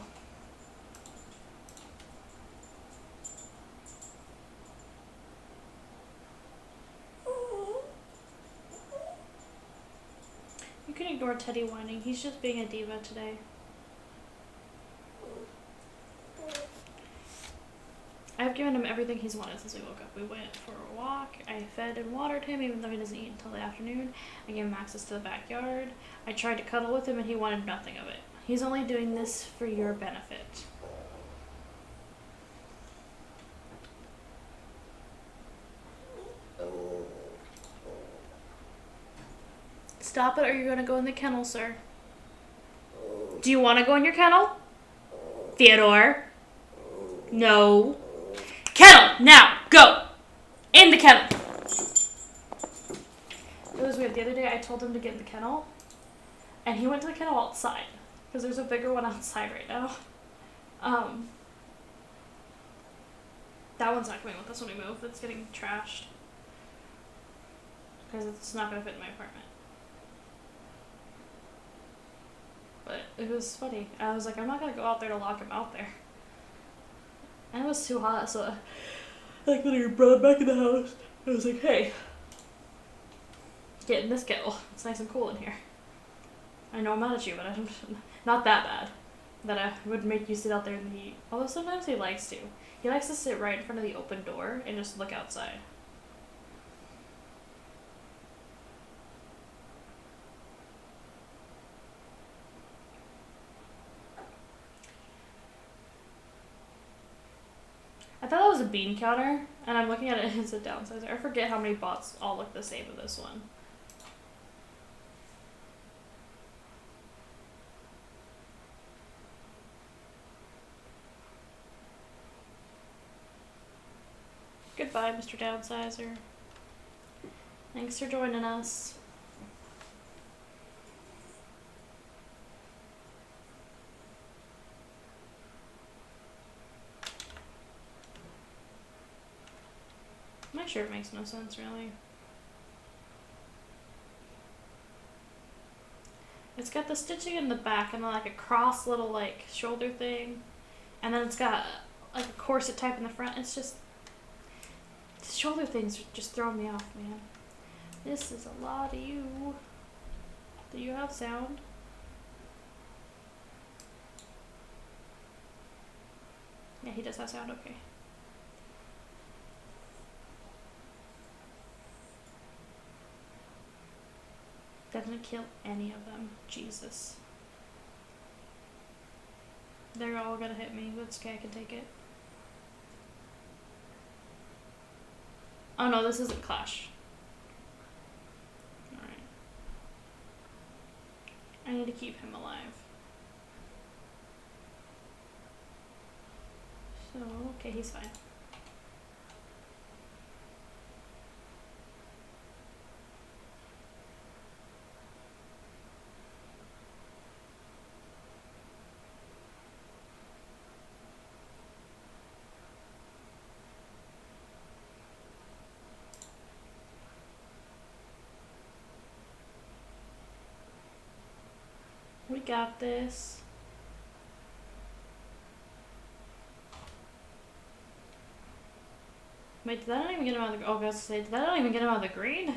Teddy whining. He's just being a diva today. I've given him everything he's wanted since we woke up. We went for a walk. I fed and watered him, even though he doesn't eat until the afternoon. I gave him access to the backyard. I tried to cuddle with him, and he wanted nothing of it. He's only doing this for your benefit. Stop it, or you're going to go in the kennel, sir. Do you want to go in your kennel? Theodore? No. Kennel! Now! Go! In the kennel! It was weird. The other day I told him to get in the kennel, and he went to the kennel outside, because there's a bigger one outside right now. That one's not coming with us when we move. It's getting trashed. Because it's not going to fit in my apartment. But it was funny. I was like, I'm not going to go out there to lock him out there. And it was too hot, so like when he brought back in the house, I was like, hey, get in this kettle. It's nice and cool in here. I know I'm mad at you, but I'm not that bad that I would make you sit out there in the heat. Although sometimes he likes to. He likes to sit right in front of the open door and just look outside. I thought that was a bean counter, and I'm looking at it and it's a downsizer. I forget how many bots all look the same in this one. Goodbye, Mr. Downsizer. Thanks for joining us. My shirt makes no sense, really. It's got the stitching in the back and then like a cross little like shoulder thing. And then it's got like a corset type in the front. It's just... the shoulder things just throw me off, man. This is a lot of you. Do you have sound? Yeah, he does have sound, okay. Doesn't kill any of them. Jesus. They're all gonna hit me, but it's okay, I can take it. Oh no, this isn't Clash. Alright. I need to keep him alive. So, okay, he's fine. We got this. Wait, did that not even get him out of the... oh, I was gonna say, did that not even get him out of the green?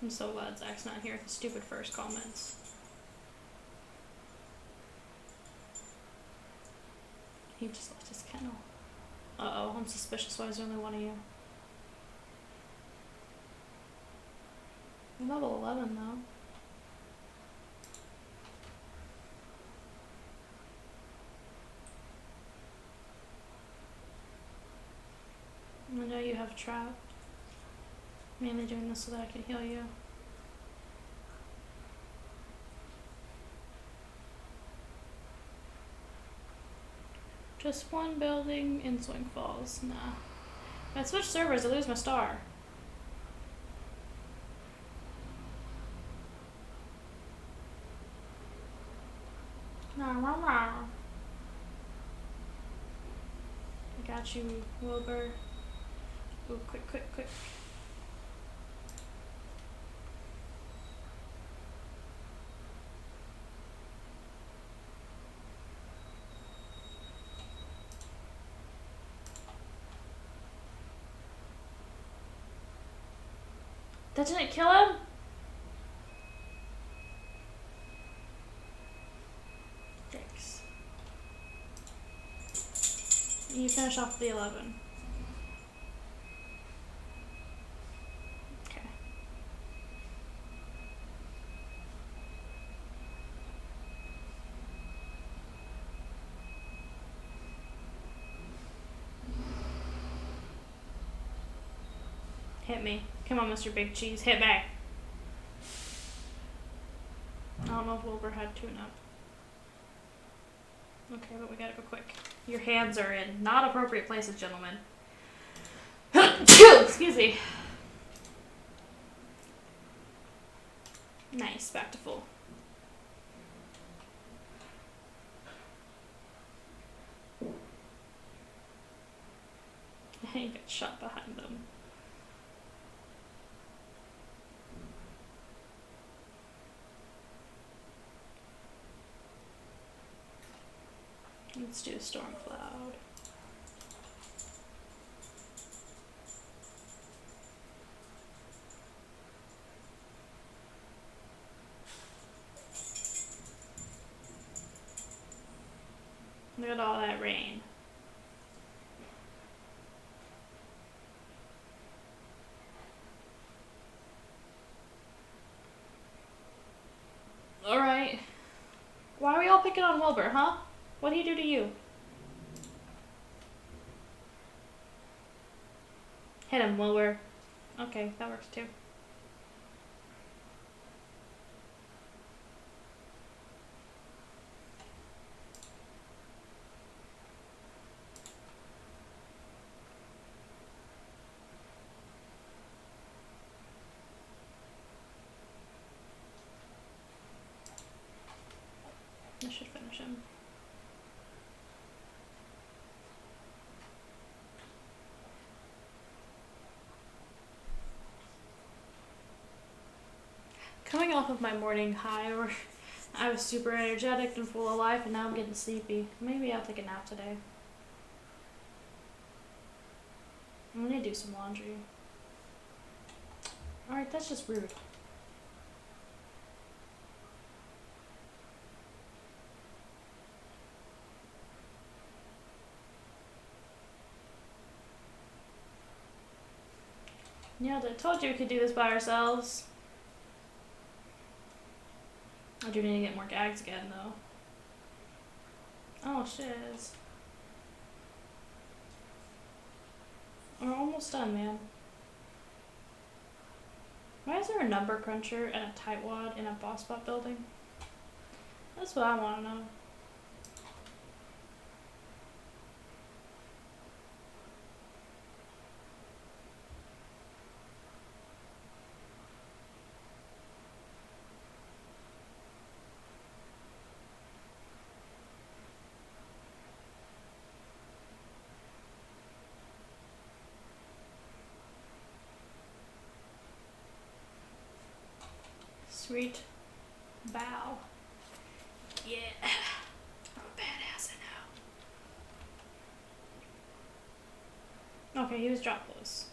I'm so glad Zach's not here with the stupid first comments. He just left his kennel. Uh-oh, I'm suspicious why there's only one of you. I'm level 11 though. I know you have trap. Mainly doing this so that I can heal you. Just one building in Swing Falls. Nah. If I switch servers, I lose my star. I got you, Wilbur. Ooh, quick, quick, quick. That didn't kill him? Thanks. You finish off the 11. Okay. Hit me. Come on, Mr. Big Cheese. Hit back. I don't know if Wilbur had tune-up. Okay, but we gotta go quick. Your hands are in not appropriate places, gentlemen. Excuse me. Nice, back to full. He got shot behind them. Let's do a storm cloud. Look at all that rain. Alright. Why are we all picking on Wilbur, huh? What did he do to you? Hit him, Wilbur. Okay, that works too. I should finish him. Coming off of my morning high where I was super energetic and full of life, and now I'm getting sleepy. Maybe I'll take a nap today. I'm gonna do some laundry. Alright, that's just rude. Yeah, I told you we could do this by ourselves. I do need to get more gags again, though. Oh, shiz. We're almost done, man. Why is there a number cruncher and a tightwad in a boss bot building? That's what I want to know. Sweet bow. Yeah. I'm a badass, I know. Okay, he was drop close.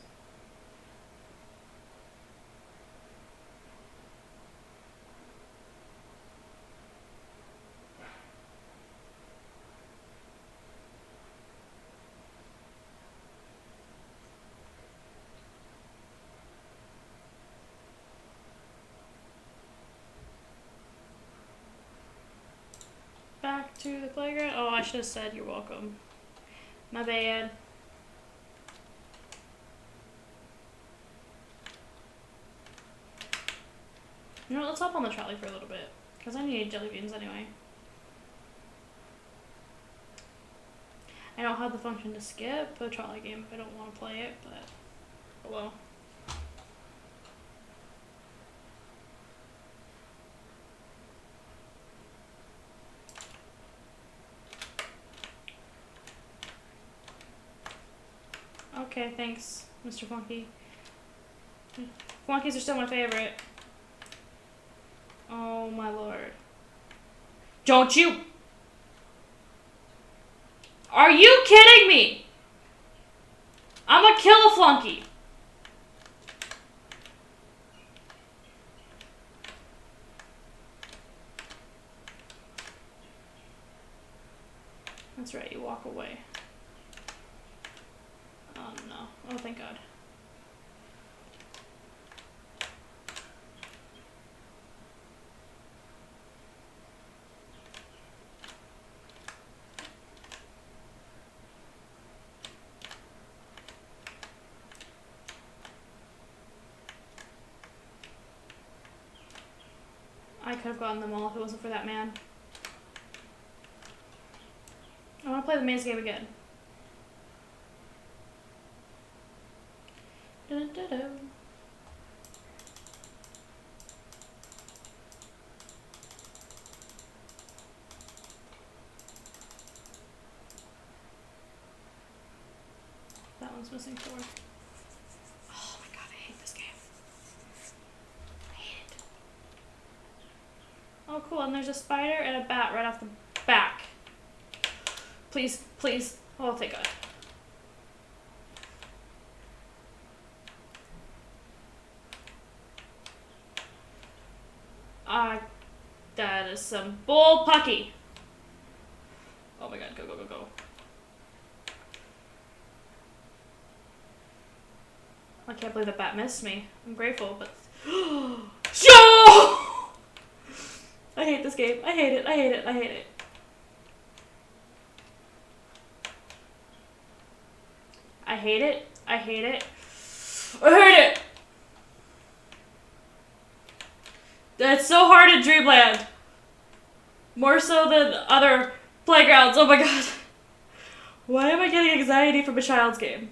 Back to the playground. Oh, I should have said you're welcome. My bad. You know what, let's hop on the trolley for a little bit. Because I need jelly beans anyway. I don't have the function to skip a trolley game if I don't want to play it, but oh well. Okay, thanks, Mr. Flunky. Flunkies are still my favorite. Oh my lord. Don't you... Are you kidding me? I'm gonna kill a flunky. That's right, you walk away. Oh no. Oh, thank God. I could have gotten them all if it wasn't for that man. I want to play the maze game again. Da-da-da-da. That one's missing 4. Oh my God, I hate this game. I hate it. Oh cool, and there's a spider and a bat right off the back. Please, please. Oh, thank God. That is some bull pucky. Oh my God, go, go, go, go. I can't believe the bat missed me. I'm grateful, but... Show! I hate this game. I hate it, I hate it, I hate it. I hate it, I hate it. I hate it! That's so hard in Dreamland. More so than other playgrounds. Oh my God. Why am I getting anxiety from a child's game?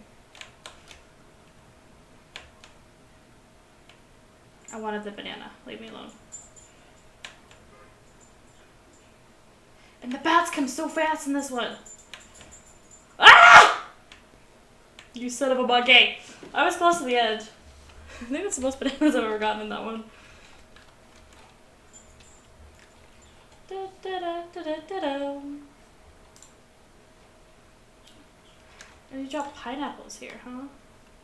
I wanted the banana. Leave me alone. And the bats come so fast in this one. Ah! You son of a monkey. I was close to the edge. I think that's the most bananas I've ever gotten in that one. Da, da, da, da, da, da, da. And you drop pineapples here, huh?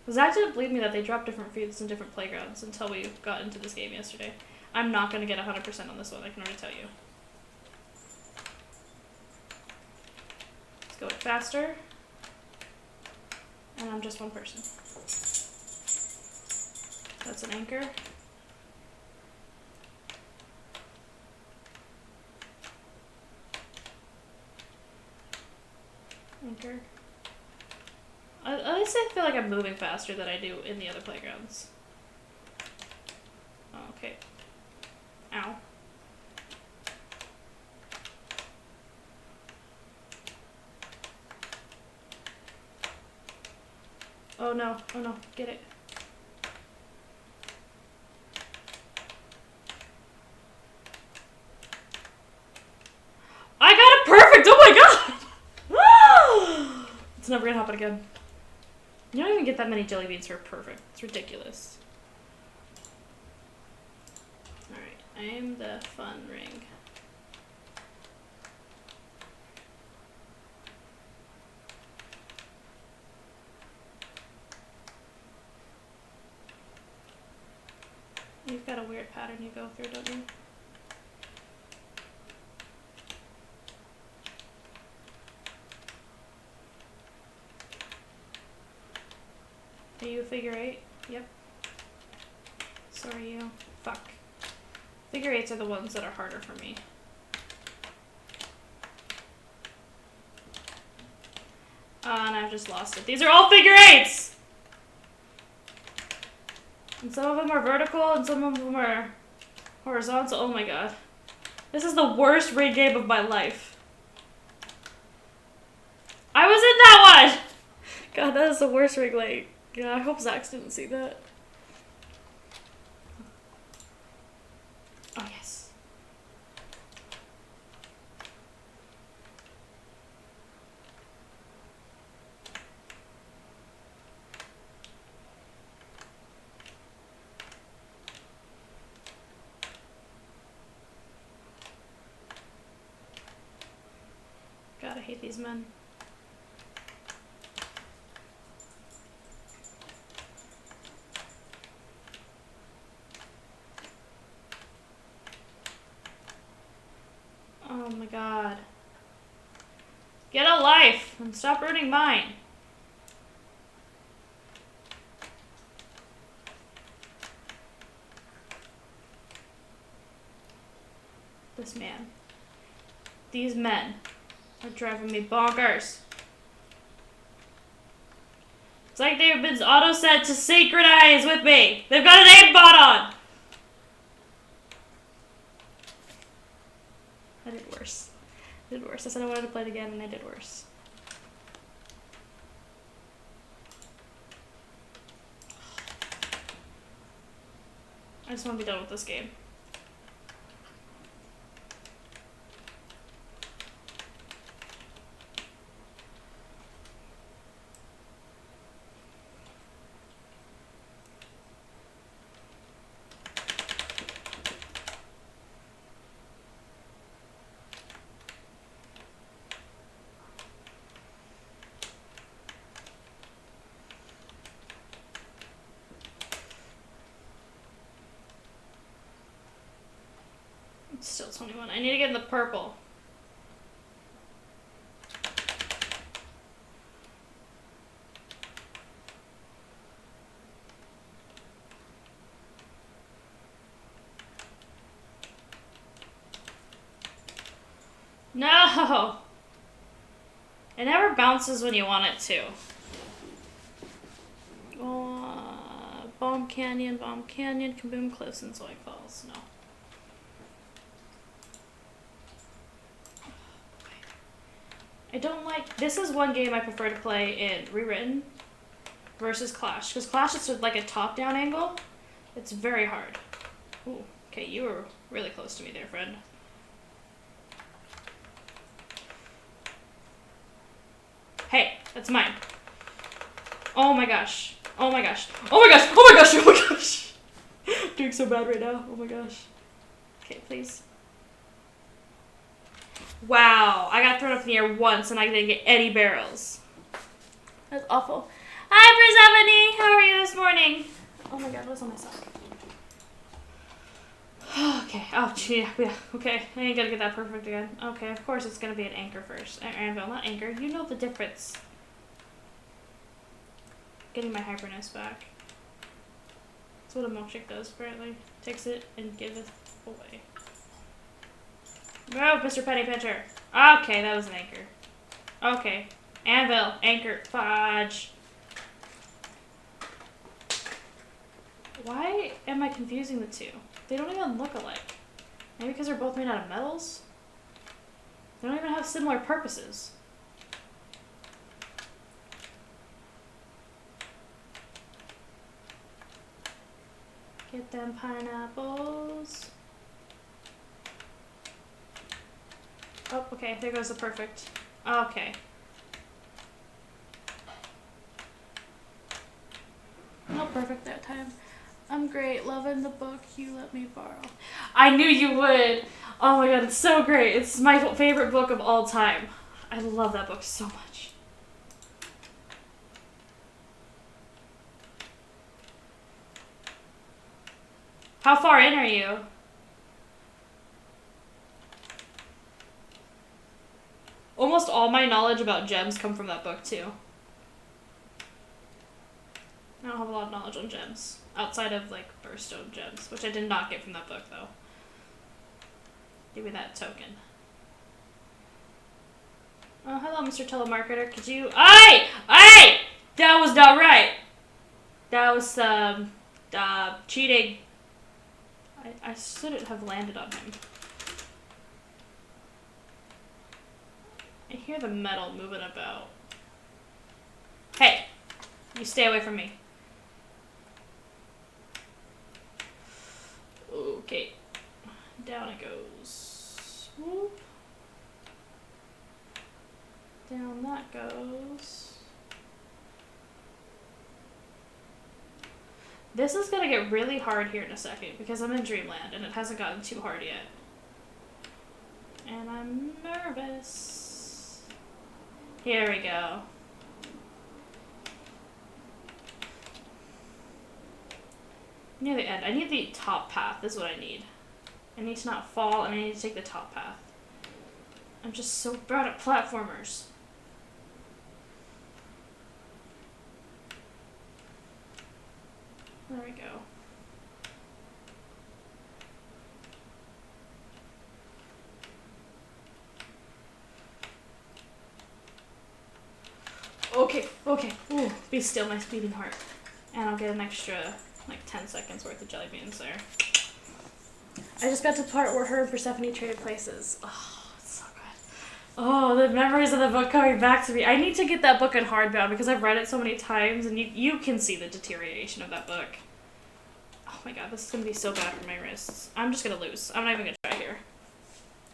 Zach didn't believe me that they drop different fruits in different playgrounds until we got into this game yesterday. I'm not going to get 100% on this one, I can already tell you. Let's go faster. And I'm just one person. That's an anchor. Anchor. At least I feel like I'm moving faster than I do in the other playgrounds. Oh, okay. Ow. Oh no, get it. I got it perfect! Oh my God! It's never gonna happen again. You don't even get that many jelly beans for perfect. It's ridiculous. Alright, I am the fun ring. You've got a weird pattern you go through, don't you? Are you a figure 8? Yep. So are you. Fuck. Figure 8s are the ones that are harder for me. And I've just lost it. These are all figure 8s! And some of them are vertical and some of them are horizontal. Oh my God. This is the worst rig game of my life. I was in that one! God, that is the worst rig like. Yeah, I hope Zax didn't see that. Oh, yes. God, I hate these men. Oh my God. Get a life and stop ruining mine. This man. These men are driving me bonkers. It's like they've been auto-set to synchronize with me. They've got an aimbot on. I did worse. I said I wanted to play it again and I did worse. I just want to be done with this game. It's still 21. I need to get in the purple. No! It never bounces when you want it to. Bomb Canyon, Kaboom Cliffs, and Soy Falls. No. I don't like... This is one game I prefer to play in Rewritten versus Clash. Because Clash is like a top-down angle. It's very hard. Ooh, okay, you were really close to me there, friend. Hey, that's mine. Oh my gosh. Oh my gosh. Oh my gosh. Oh my gosh. Oh my gosh. Doing so bad right now. Oh my gosh. Okay, please. Wow. I got thrown up in the air once and I didn't get any barrels. That's awful. Hi, Persephone. How are you this morning? Oh my god, what's on my sock? Okay. Oh, gee. Yeah. Okay. I ain't gonna get that perfect again. Okay, of course it's gonna be an anchor first. Anvil, not anchor. You know the difference. Getting my hyperness back. That's what a milkshake does, apparently. Takes it and gives it away. Oh, Mr. Penny Pincher. Okay, that was an anchor. Okay. Anvil, anchor, fudge. Why am I confusing the two? They don't even look alike. Maybe because they're both made out of metals? They don't even have similar purposes. Get them pineapples. Oh, okay, there goes the perfect. Okay. Not perfect that time. I'm great, loving the book you let me borrow. I knew you would! Oh my god, it's so great. It's my favorite book of all time. I love that book so much. How far in are you? Almost all my knowledge about gems come from that book, too. I don't have a lot of knowledge on gems. Outside of, like, birthstone gems. Which I did not get from that book, though. Give me that token. Oh, hello, Mr. Telemarketer. Could you... Aye! Aye! That was not right! That was, cheating. I shouldn't have landed on him. I hear the metal moving about. Hey! You stay away from me. Okay. Down it goes. Whoop. Down that goes. This is gonna get really hard here in a second because I'm in Dreamland and it hasn't gotten too hard yet. And I'm nervous. Here we go. Near the end. I need the top path is what I need. I need to not fall and I need to take the top path. I'm just so bad at platformers. we go. Okay, okay. Ooh, be still, my beating heart. And I'll get an extra, like, 10 seconds worth of jelly beans there. I just got to the part where her and Persephone traded places. Oh, it's so good. Oh, the memories of the book coming back to me. I need to get that book in hardbound because I've read it so many times, and you can see the deterioration of that book. Oh my god, this is going to be so bad for my wrists. I'm just going to lose. I'm not even going to try here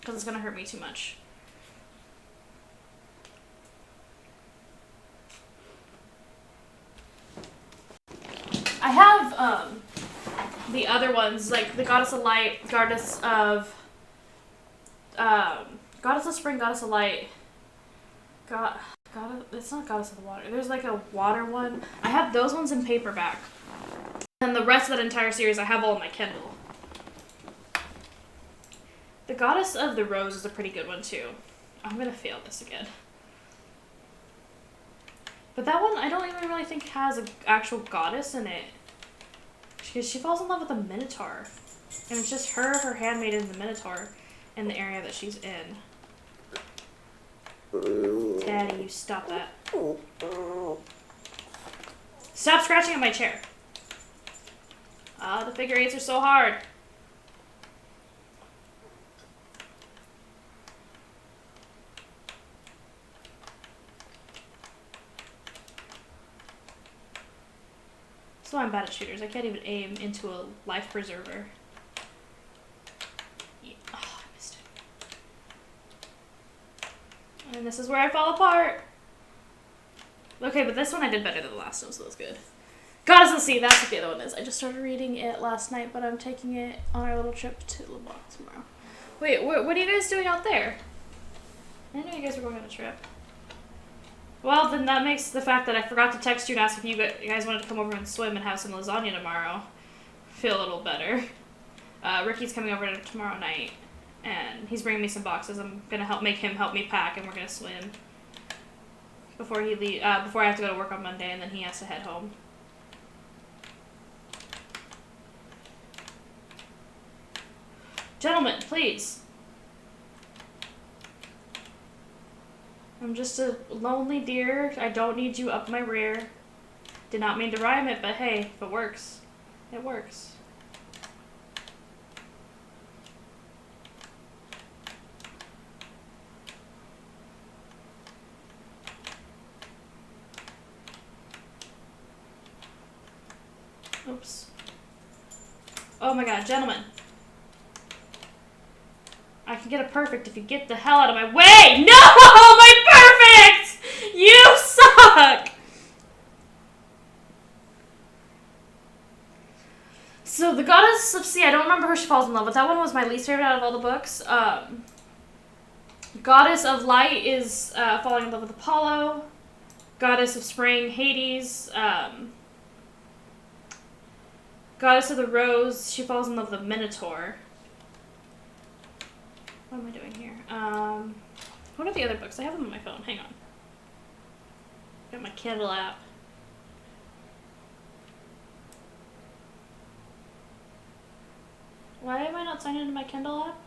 because it's going to hurt me too much. I have the other ones, like the Goddess of Light, Goddess of Spring, Goddess of Light. It's not Goddess of the Water. There's like a water one. I have those ones in paperback. And the rest of that entire series I have all in my Kindle. The Goddess of the Rose is a pretty good one too. I'm gonna fail this again. But that one I don't even really think has an actual goddess in it. Because she falls in love with a minotaur. And it's just her handmaid, and the minotaur in the area that she's in. Daddy, you stop that. Stop scratching at my chair. Ah, the figure eights are so hard. So I'm bad at shooters. I can't even aim into a life preserver. Yeah. Oh, I missed it. And this is where I fall apart. Okay, but this one I did better than the last one, so that's good. Goddess of the Sea, that's what the other one is. I just started reading it last night, but I'm taking it on our little trip to Le Mans tomorrow. Wait, what are you guys doing out there? I didn't know you guys were going on a trip. Well, then that makes the fact that I forgot to text you and ask if you guys wanted to come over and swim and have some lasagna tomorrow feel a little better. Ricky's coming over tomorrow night, and he's bringing me some boxes. I'm gonna make him help me pack, and we're gonna swim before he before I have to go to work on Monday, and then he has to head home. Gentlemen, please. I'm just a lonely deer. I don't need you up my rear. Did not mean to rhyme it, but hey, if it works, it works. Oops. Oh my god, gentlemen. I can get a perfect if you get the hell out of my way! No! My perfect! You suck! So the Goddess of Sea, I don't remember who she falls in love with. That one was my least favorite out of all the books. Goddess of Light is falling in love with Apollo. Goddess of Spring, Hades. Goddess of the Rose, she falls in love with a Minotaur. What am I doing here? What are the other books? I have them on my phone. Hang on. Got my Kindle app. Why am I not signed into my Kindle app?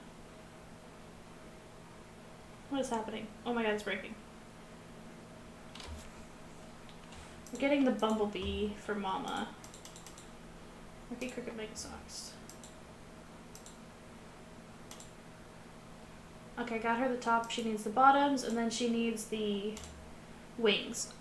What is happening? Oh my god, it's breaking. I'm getting the Bumblebee for Mama. Ricky Cricket Mega Socks. Okay, got her the top. She needs the bottoms, and then she needs the wings.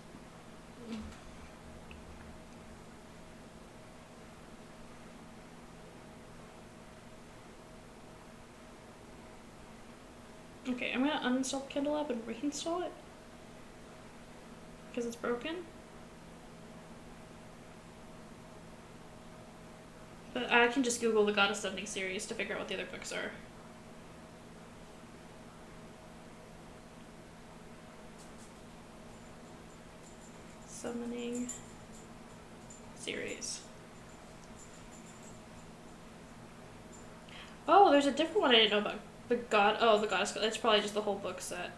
Okay, I'm gonna uninstall the Kindle app and reinstall it because it's broken. But I can just Google the Goddess Summoning series to figure out what the other books are. Summoning series. Oh, there's a different one I didn't know about. The Goddess. That's probably just the whole book set.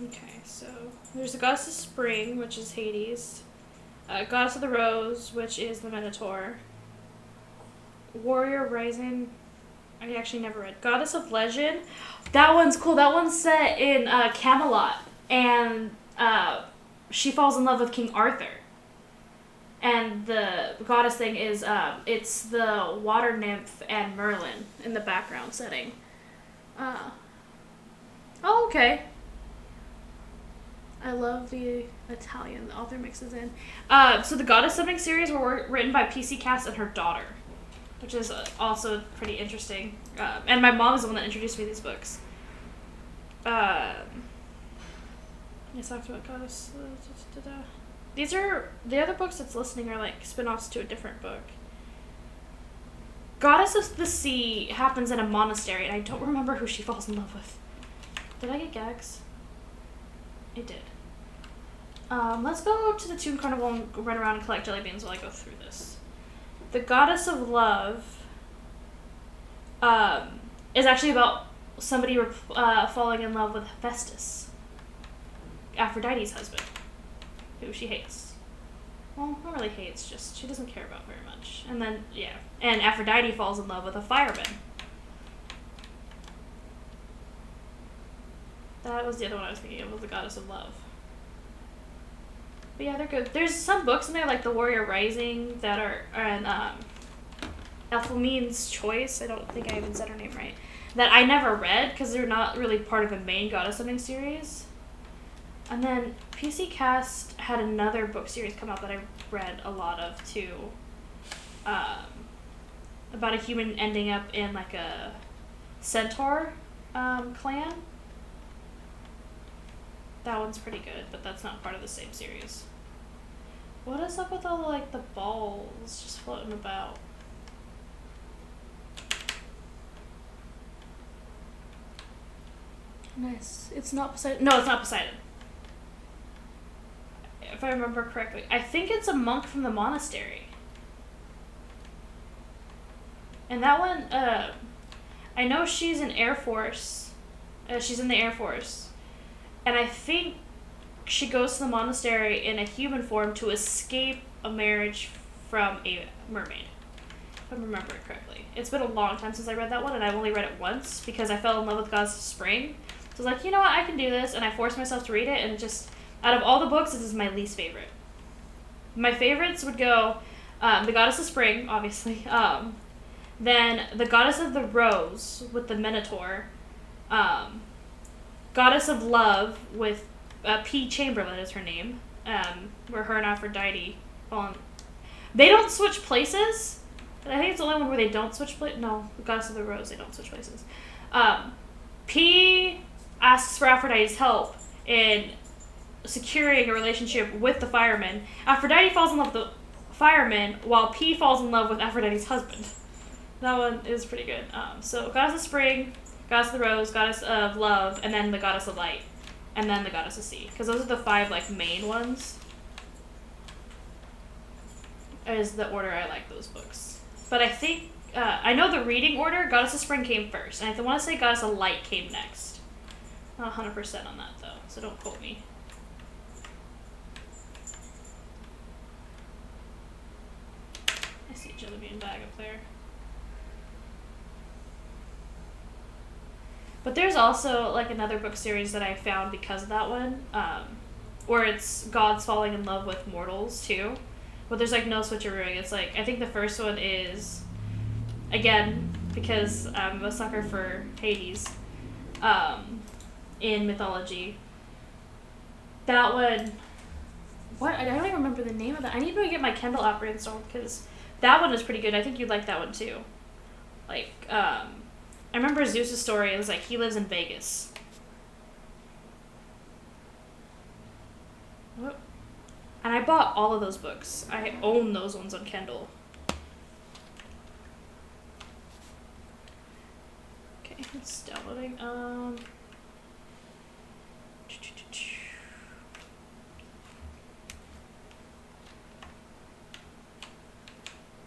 Okay, So there's the goddess of spring, which is Hades. Goddess of the rose, which is the Minotaur. Warrior rising. I actually never read. Goddess of legend. That one's cool. That one's set in Camelot, and she falls in love with King Arthur. And the goddess thing is, it's the water nymph and Merlin in the background setting. Oh, okay. I love the Italian the author mixes in. So the Goddess Something series were written by PC Cass and her daughter, which is also pretty interesting. And my mom is the one that introduced me to these books. I talked about Goddess. These are, the other books that's listening are like spin-offs to a different book. Goddess of the Sea happens in a monastery, and I don't remember who she falls in love with. Did I get gags? I did. Let's go to the Toon Carnival and run around and collect jelly beans while I go through this. The Goddess of Love is actually about somebody falling in love with Hephaestus, Aphrodite's husband, who she hates. Well, not really hates, just she doesn't care about very much. And then, yeah. And Aphrodite falls in love with a fireman. That was the other one I was thinking of, was the Goddess of Love. But yeah, they're good. There's some books in there, like The Warrior Rising, that are in Ethelmene's Choice. I don't think I even said her name right. That I never read, because they're not really part of the main Goddess Something series. And then PC Cast had another book series come out that I read a lot of, too. About a human ending up in, like, a centaur clan. That one's pretty good, but that's not part of the same series. What is up with all the, like, the balls just floating about? Nice. It's not Poseidon. No, it's not Poseidon. If I remember correctly. I think it's a monk from the monastery. And that one, I know she's in Air Force. She's in the Air Force. And I think she goes to the monastery in a human form to escape a marriage from a mermaid. If I remember it correctly. It's been a long time since I read that one, and I've only read it once because I fell in love with Goddess of Spring. So I was like, you know what, I can do this, and I forced myself to read it, and just, out of all the books, this is my least favorite. My favorites would go the Goddess of Spring, obviously, then the Goddess of the Rose with the Minotaur, Goddess of Love with P. Chamberlain is her name, where her and Aphrodite fall in. They don't switch places. I think it's the only one where they don't switch places. No, the Goddess of the Rose, they don't switch places. P asks for Aphrodite's help in securing a relationship with the fireman. Aphrodite falls in love with the fireman, while P falls in love with Aphrodite's husband. That one is pretty good. So Goddess of Spring, Goddess of the Rose, Goddess of Love, and then the Goddess of Light, and then the Goddess of Sea. Because those are the 5 like main ones. Is the order I like those books. But I think I know the reading order. Goddess of Spring came first, and I want to say Goddess of Light came next. Not 100% on that though, so don't quote me. I see a jelly bean bag up there. But there's also like another book series that I found because of that one, where it's gods falling in love with mortals too. But there's like no switcherooing. It's like, I think the first one is, again, because I'm a sucker for Hades, in mythology. That one, what? I don't even remember the name of that. I need to get my Kindle app reinstalled because that one is pretty good. I think you'd like that one too. Like, I remember Zeus' story. It was like, he lives in Vegas. What? And I bought all of those books. I own those ones on Kindle. Okay, it's downloading.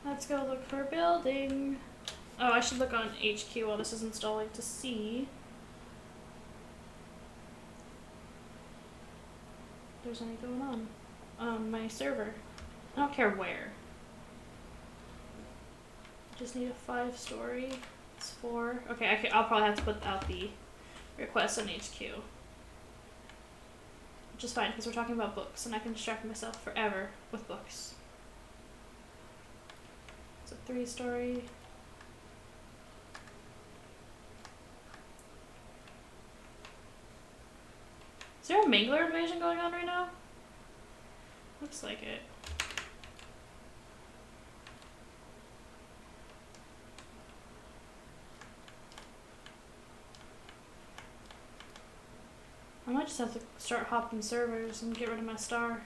Let's go look for a building. Oh, I should look on HQ while this is installing to see. there's any going on my server. I don't care where. Just need a 5-story. It's 4. Okay, I'll probably have to put out the request on HQ. Which is fine, because we're talking about books, and I can distract myself forever with books. It's a 3-story. Is there a Mangler invasion going on right now? Looks like it. I might just have to start hopping servers and get rid of my star.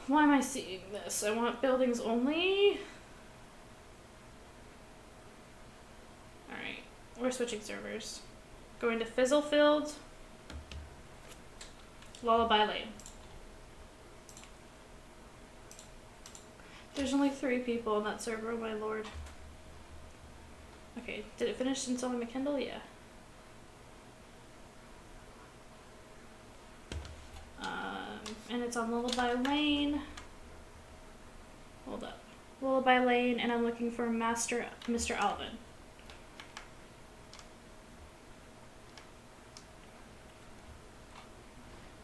Why am I seeing this? I want buildings only. Alright, we're switching servers. Going to Fizzlefield. Lullaby Lane. There's only 3 people on that server, oh my lord. Okay, did it finish installing my Kindle? Yeah. And it's on Lullaby Lane. Hold up. Lullaby Lane, and I'm looking for Mr. Alvin.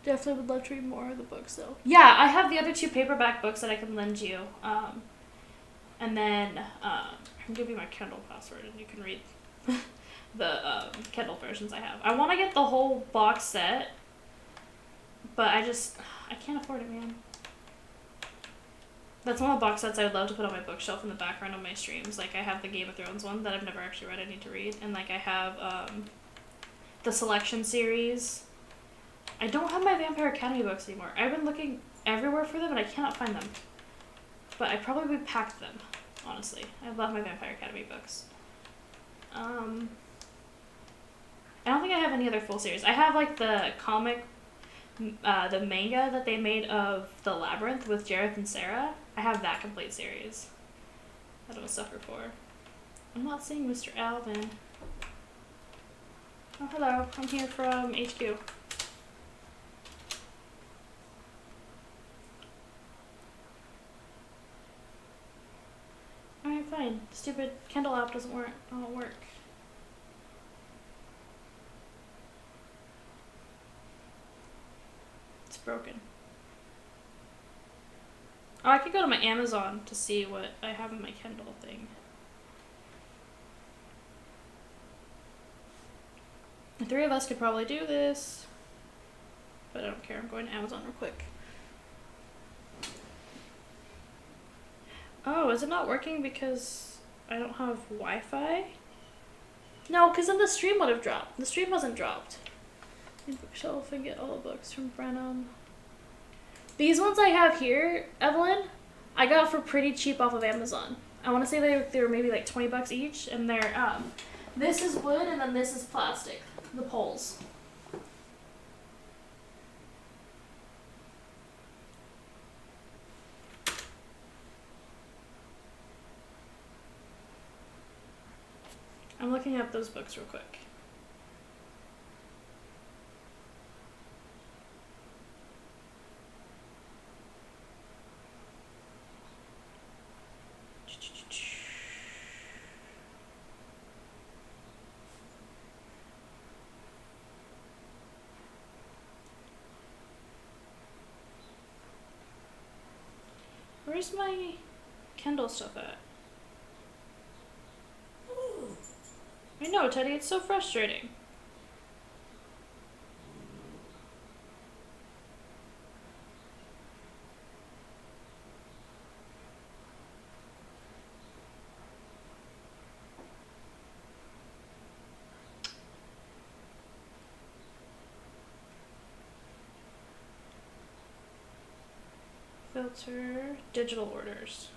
Definitely would love to read more of the books, though. Yeah, I have the other 2 paperback books that I can lend you. And then I can give you my Kindle password, and you can read the Kindle versions I have. I want to get the whole box set, but I can't afford it, man. That's one of the box sets I would love to put on my bookshelf in the background of my streams. Like, I have the Game of Thrones one that I've never actually read, I need to read. And, like, I have the Selection series. I don't have my Vampire Academy books anymore. I've been looking everywhere for them, and I cannot find them. But I probably packed them, honestly. I love my Vampire Academy books. I don't think I have any other full series. I have, like, the comic... the manga that they made of The Labyrinth with Jareth and Sarah. I have that complete series that I'm a sucker for. I'm not seeing Mr. Alvin. Oh, hello. I'm here from HQ. Alright, fine. Stupid Kindle app doesn't work. Oh, work. Broken. Oh, I could go to my Amazon to see what I have in my Kindle thing. The 3 of us could probably do this, but I don't care. I'm going to Amazon real quick. Oh, is it not working because I don't have Wi-Fi? No, because then the stream would have dropped. The stream hasn't dropped. Bookshelf and get all the books from Brenham. These ones I have here, Evelyn, I got for pretty cheap off of Amazon. I want to say they were maybe like $20 each, and they're this is wood and then this is plastic. The poles. I'm looking up those books real quick. Where's my Kindle stuff at? I know, Teddy, it's so frustrating. Filter, digital orders.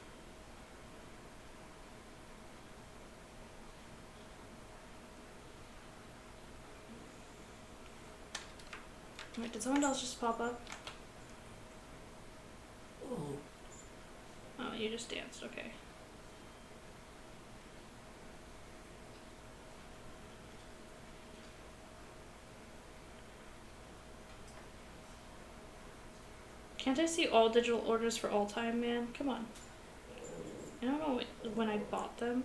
Wait, did someone else just pop up? Oh, you just danced, okay. Can't I see all digital orders for all time, man? Come on. I don't know when I bought them.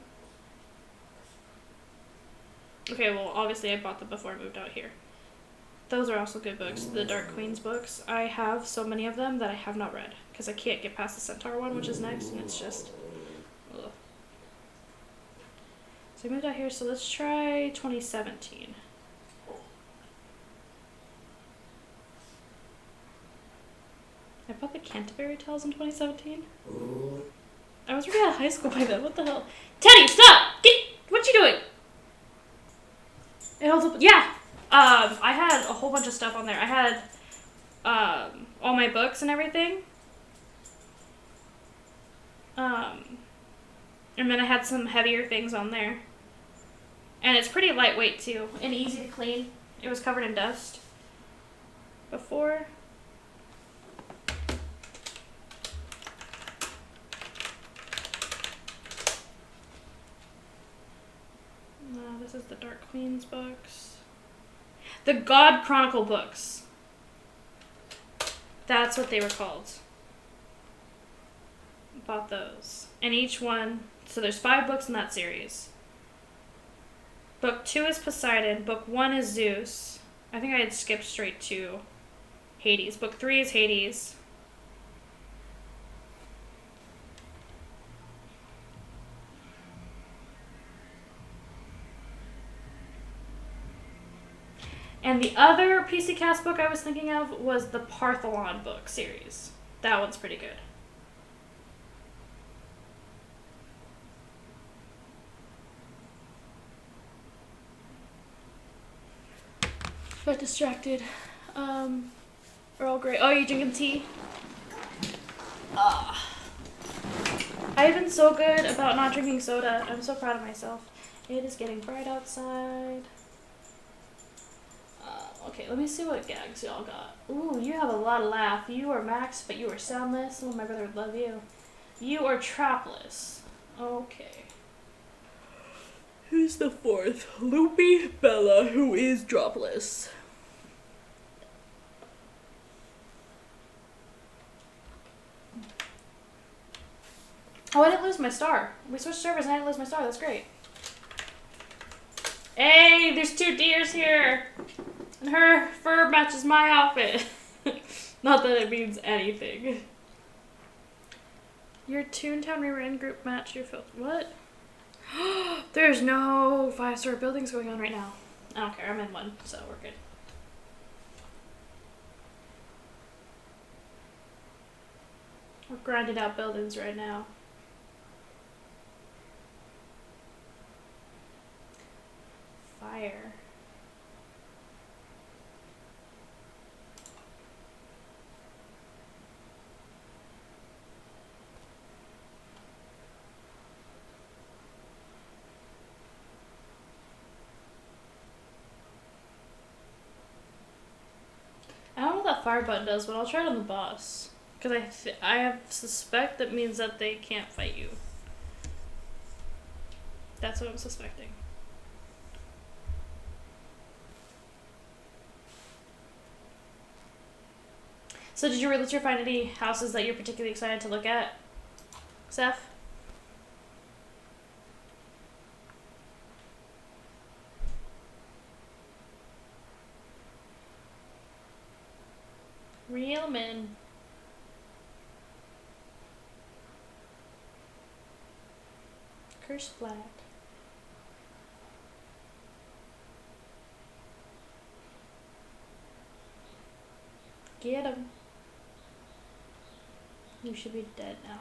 Okay, well, obviously I bought them before I moved out here. Those are also good books, the Dark Queen's books. I have so many of them that I have not read, because I can't get past the Centaur one, which is next, and it's just... ugh. So I moved out here, so let's try 2017. I bought the Canterbury Tales in 2017. I was already out of high school by then. What the hell? Teddy, stop! What you doing? It holds up. Yeah. I had a whole bunch of stuff on there. I had all my books and everything. And then I had some heavier things on there. And it's pretty lightweight too, and easy to clean. It was covered in dust before. No, this is the Dark Queen's books. The God Chronicle books. That's what they were called. Bought those. And each one, so there's 5 books in that series. Book 2 is Poseidon. Book 1 is Zeus. I think I had skipped straight to Hades. Book 3 is Hades. And the other PC Cast book I was thinking of was the Partholon book series. That one's pretty good. Got distracted. Earl Grey. Oh, you drinking tea? I've been so good about not drinking soda. I'm so proud of myself. It is getting bright outside. Okay, let me see what gags y'all got. Ooh, you have a lot of laugh. You are Max, but you are soundless. Oh, my brother would love you. You are trapless. Okay. Who's the 4th? Loopy Bella, who is dropless. Oh, I didn't lose my star. We switched servers and I didn't lose my star. That's great. Hey, there's 2 deers here. And her fur matches my outfit. Not that it means anything. Your Toontown rerun group match your filth. What? There's no 5-star buildings going on right now. I don't care. I'm in one, so we're good. We're grinding out buildings right now. Fire. I don't know what that fire button does, but I'll try it on the boss. Because I suspect that means that they can't fight you. That's what I'm suspecting. So did you realtor find any houses that you're particularly excited to look at, Seth? Real men. Curse flag. Get him. You should be dead now.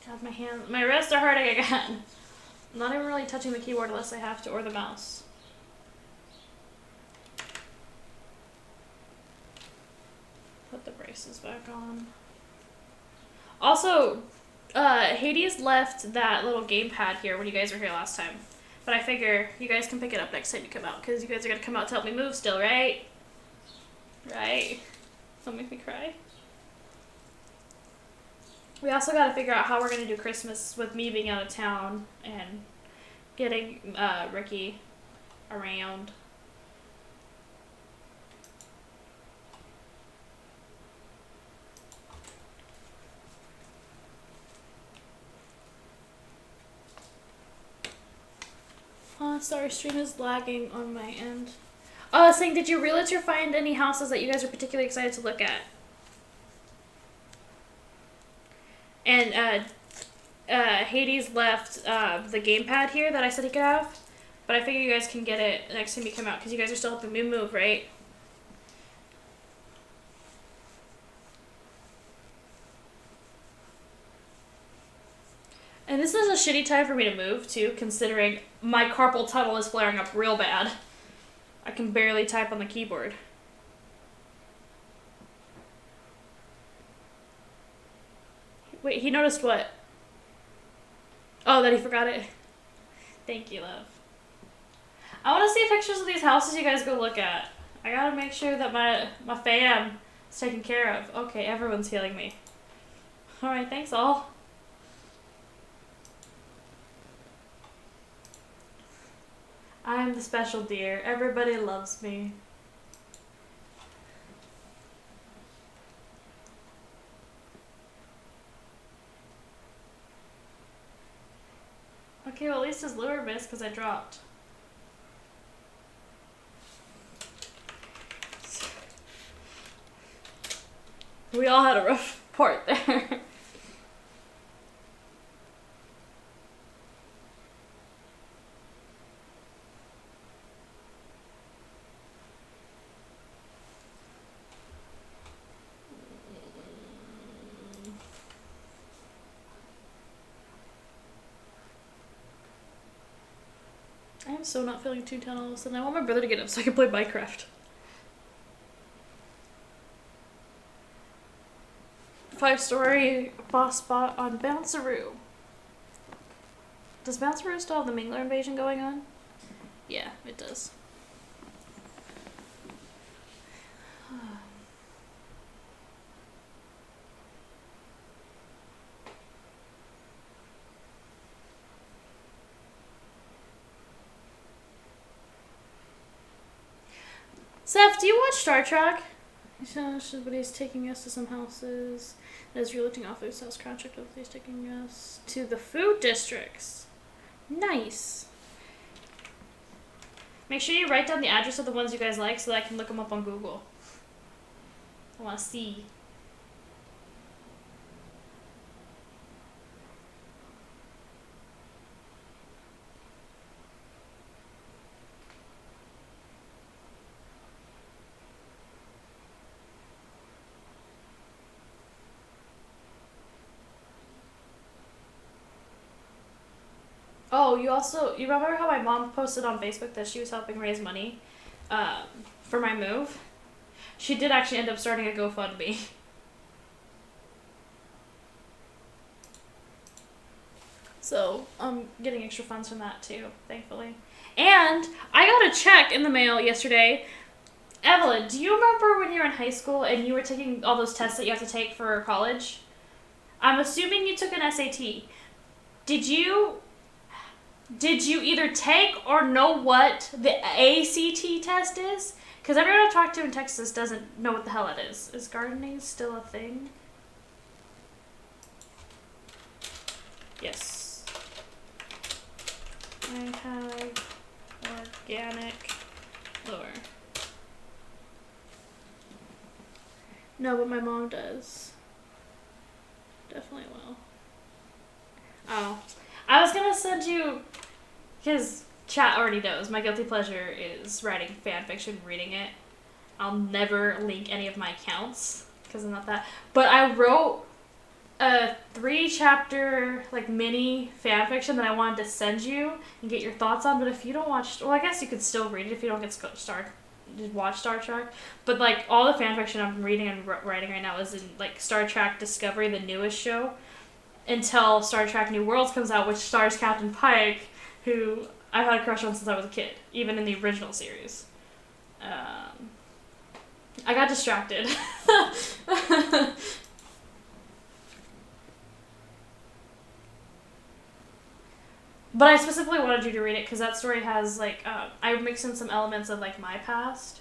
God, my wrists are hurting again. I'm not even really touching the keyboard unless I have to, or the mouse. Put the braces back on. Also, Hades left that little gamepad here when you guys were here last time. But I figure you guys can pick it up next time you come out, because you guys are going to come out to help me move still, right? Right? Don't make me cry. We also got to figure out how we're going to do Christmas with me being out of town and getting Ricky around. Sorry, stream is lagging on my end. Oh, I was saying, did your realtor find any houses that you guys are particularly excited to look at? And Hades left the gamepad here that I said he could have, but I figure you guys can get it next time you come out because you guys are still helping me move, right? And this is a shitty time for me to move too, considering my carpal tunnel is flaring up real bad. I can barely type on the keyboard. Wait, he noticed what? Oh, that he forgot it. Thank you, love. I want to see pictures of these houses you guys go look at. I gotta make sure that my fam is taken care of. Okay, everyone's healing me. Alright, thanks all. I'm the special deer. Everybody loves me. Okay, well at least his lure missed because I dropped. We all had a rough part there. I am so not feeling too down all of a sudden. I want my brother to get up so I can play Minecraft. 5-story boss spot on Bounceroo. Does Bounceroo still have the Mingler invasion going on? Yeah, it does. Seth, do you watch Star Trek? But he's taking us to some houses. As you're lifting off his house contract, he's taking us to the food districts. Nice. Make sure you write down the address of the ones you guys like so that I can look them up on Google. I want to see. Oh, you remember how my mom posted on Facebook that she was helping raise money for my move? She did actually end up starting a GoFundMe. So I'm getting extra funds from that too, thankfully. And I got a check in the mail yesterday. Evelyn, do you remember when you were in high school and you were taking all those tests that you have to take for college? I'm assuming you took an SAT. Did you either take or know what the ACT test is? Because everyone I've talked to in Texas doesn't know what the hell it is. Is gardening still a thing? Yes. I have organic lure. No, but my mom does. Definitely will. Oh. I was gonna send you, because chat already knows, my guilty pleasure is writing fan fiction, reading it. I'll never link any of my accounts, because I'm not that. But I wrote a 3-chapter, like, mini fan fiction that I wanted to send you and get your thoughts on, but if you don't watch, well, I guess you could still read it if you don't watch Star Trek. But, like, all the fan fiction I'm reading and writing right now is in, like, Star Trek Discovery, the newest show, until Star Trek New Worlds comes out, which stars Captain Pike, who I've had a crush on since I was a kid, even in the original series. I got distracted. But I specifically wanted you to read it because that story has, like, I mixed in some elements of, like, my past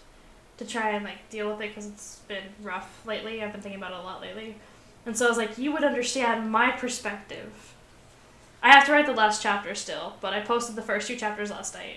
to try and, like, deal with it because it's been rough lately. I've been thinking about it a lot lately. And so I was like, you would understand my perspective. I have to write the last chapter still, but I posted the first 2 chapters last night.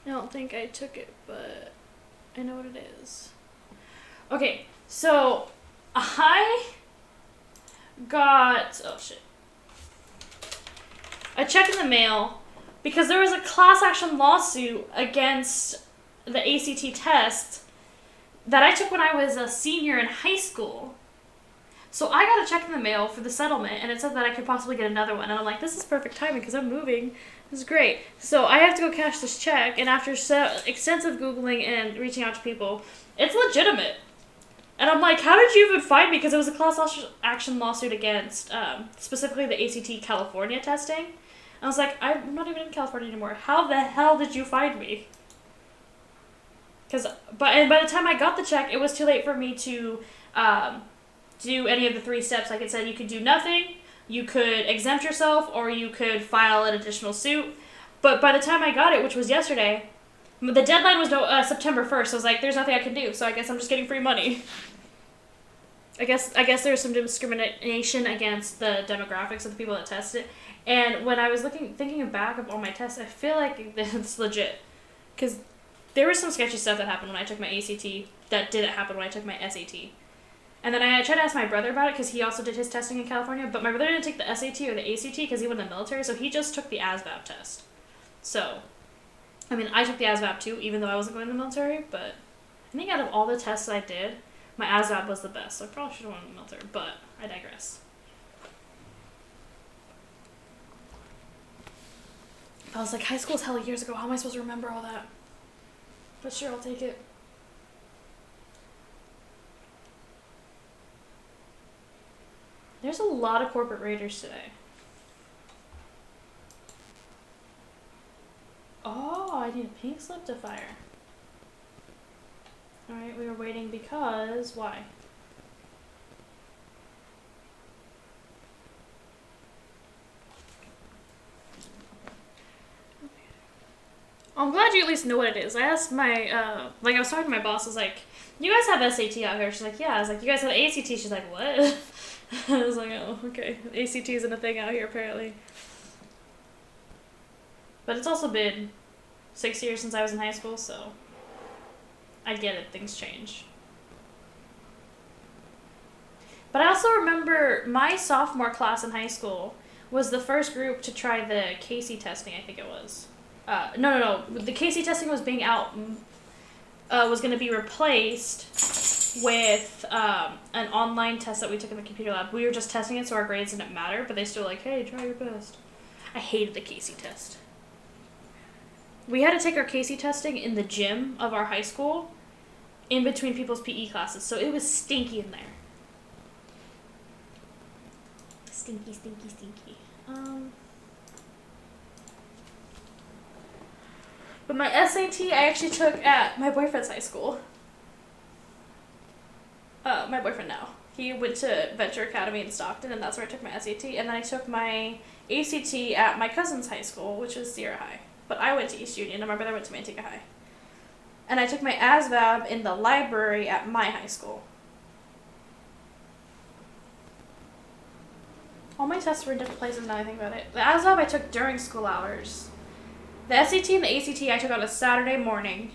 I don't think I took it, but I know what it is. Okay, so I got, oh shit, a check in the mail because there was a class action lawsuit against the ACT test that I took when I was a senior in high school. So I got a check in the mail for the settlement, and it said that I could possibly get another one. And I'm like, this is perfect timing because I'm moving. This is great. So I have to go cash this check, and after extensive Googling and reaching out to people, it's legitimate. And I'm like, how did you even find me? Because it was a class action lawsuit against specifically the ACT California testing. And I was like, I'm not even in California anymore. How the hell did you find me? By the time I got the check, it was too late for me to do any of the 3 steps. Like it said, you could do nothing, you could exempt yourself, or you could file an additional suit. But by the time I got it, which was yesterday, the deadline was September 1st. So I was like, there's nothing I can do, so I guess I'm just getting free money. I guess there's some discrimination against the demographics of the people that test it. And when I was thinking back of all my tests, I feel like it's legit. Because there was some sketchy stuff that happened when I took my ACT that didn't happen when I took my SAT. And then I tried to ask my brother about it because he also did his testing in California, but my brother didn't take the SAT or the ACT because he went in the military, so he just took the ASVAB test. So, I mean, I took the ASVAB too, even though I wasn't going in the military, but I think out of all the tests I did, my ASVAB was the best, so I probably should have went in the military, but I digress. I was like, high school's hella years ago, how am I supposed to remember all that? But sure, I'll take it. There's a lot of corporate raiders today. Oh, I need a pink slip to fire. Alright, we were waiting because... why? I'm glad you at least know what it is. I asked my, I was talking to my boss, I was like, you guys have SAT out here? She's like, yeah. I was like, you guys have ACT? She's like, what? I was like, oh, okay. ACT isn't a thing out here, apparently. But it's also been 6 years since I was in high school, so I get it. Things change. But I also remember my sophomore class in high school was the first group to try the Casey testing, I think it was. No. The Casey testing was being out, was going to be replaced with an online test that we took in the computer lab. We were just testing it, so our grades didn't matter, but they still were like, hey, try your best. I hated the Casey test. We had to take our Casey testing in the gym of our high school in between people's PE classes, so it was stinky in there. Stinky. But my SAT I actually took at my boyfriend's high school. My boyfriend now. He went to Venture Academy in Stockton, and that's where I took my SAT. And then I took my ACT at my cousin's high school, which was Sierra High. But I went to East Union, and my brother went to Manteca High. And I took my ASVAB in the library at my high school. All my tests were in different places now I think about it. The ASVAB I took during school hours. The SAT and the ACT I took on a Saturday morning.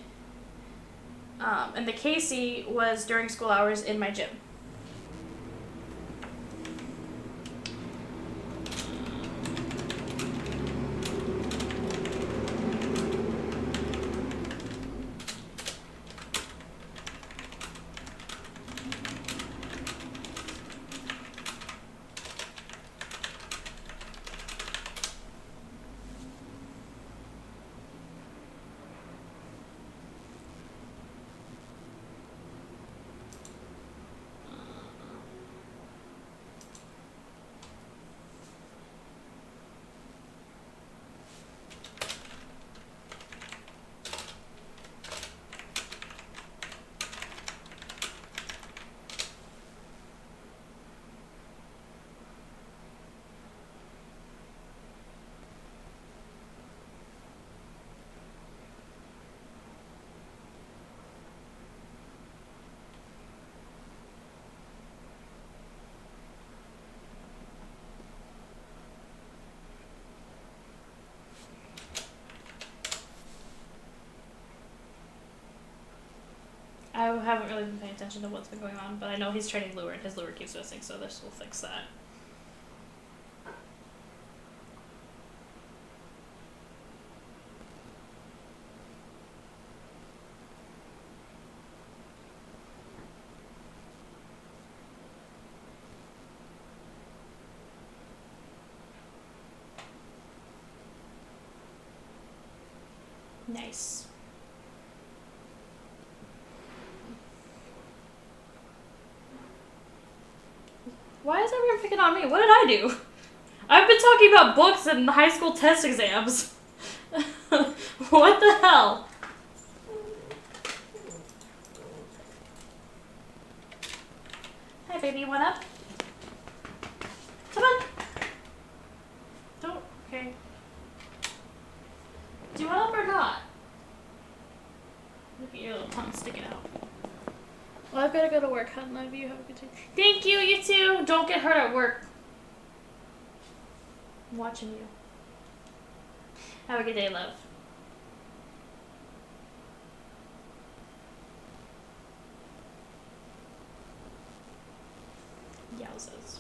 And the Casey was during school hours in my gym. I haven't really been paying attention to what's been going on, but I know he's training lure and his lure keeps missing, so this will fix that. Nice. Why is everyone picking on me? What did I do? I've been talking about books and high school test exams. What the hell? Hi, baby. You want up? Come on. Don't. Okay. Do you want up or not? Look at your little tongue sticking out. Well, I've got to go to work. Love you. Have a good day. Thank you. You too. Don't get hurt at work. I'm watching you. Have a good day, love. Yowzas.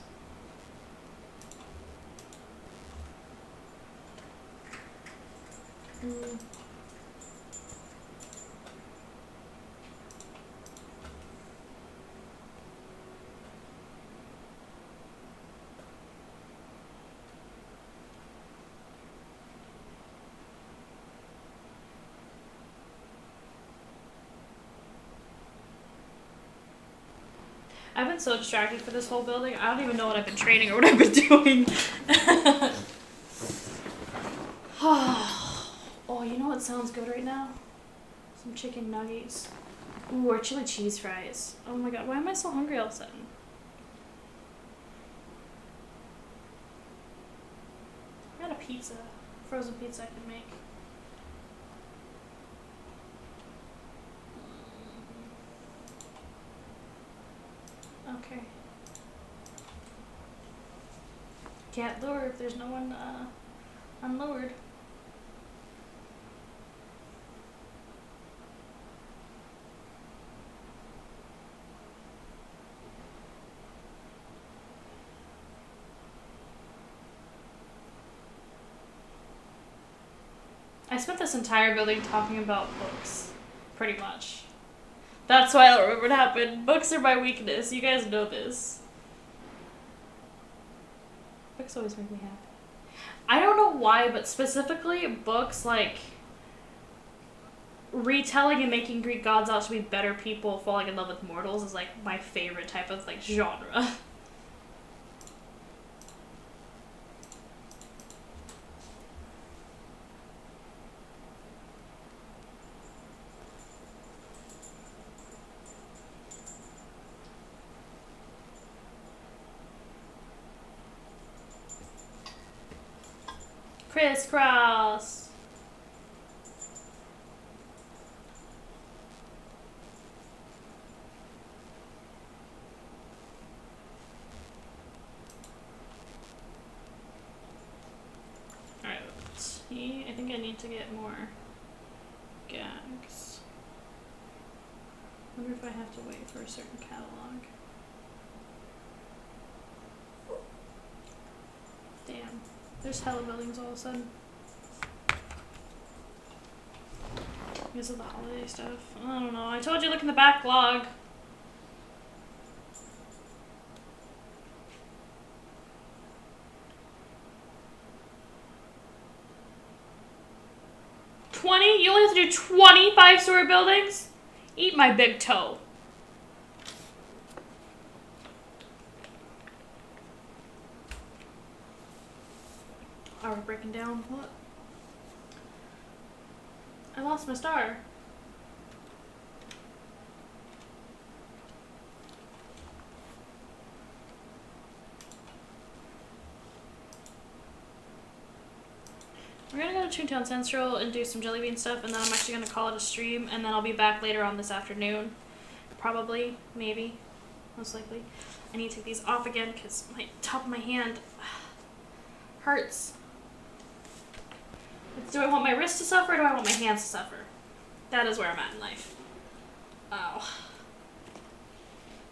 I've been so distracted for this whole building. I don't even know what I've been training or what I've been doing. Oh, you know what sounds good right now? Some chicken nuggets. Ooh, or chili cheese fries. Oh my god, why am I so hungry all of a sudden? I got a pizza. Frozen pizza I can make. Okay. Can't lure if there's no one unlured. I spent this entire building talking about books, pretty much. That's why I don't remember what happened. Books are my weakness. You guys know this. Books always make me happy. I don't know why, but specifically books like retelling and making Greek gods out to be better people falling in love with mortals is like my favorite type of like genre. Crisscross. Alright, I think I need to get more gags. I wonder if I have to wait for a certain catalog. Damn. There's hella buildings all of a sudden. Because of the holiday stuff. I don't know. I told you look in the backlog. You only have to do 20 5-story buildings? Eat my big toe. Are we breaking down? What? I lost my star. We're gonna go to Toontown Central and do some jelly bean stuff, and then I'm actually gonna call it a stream, and then I'll be back later on this afternoon. Probably, maybe, most likely. I need to take these off again because my top of my hand hurts. Do I want my wrist to suffer or do I want my hands to suffer? That is where I'm at in life. Oh.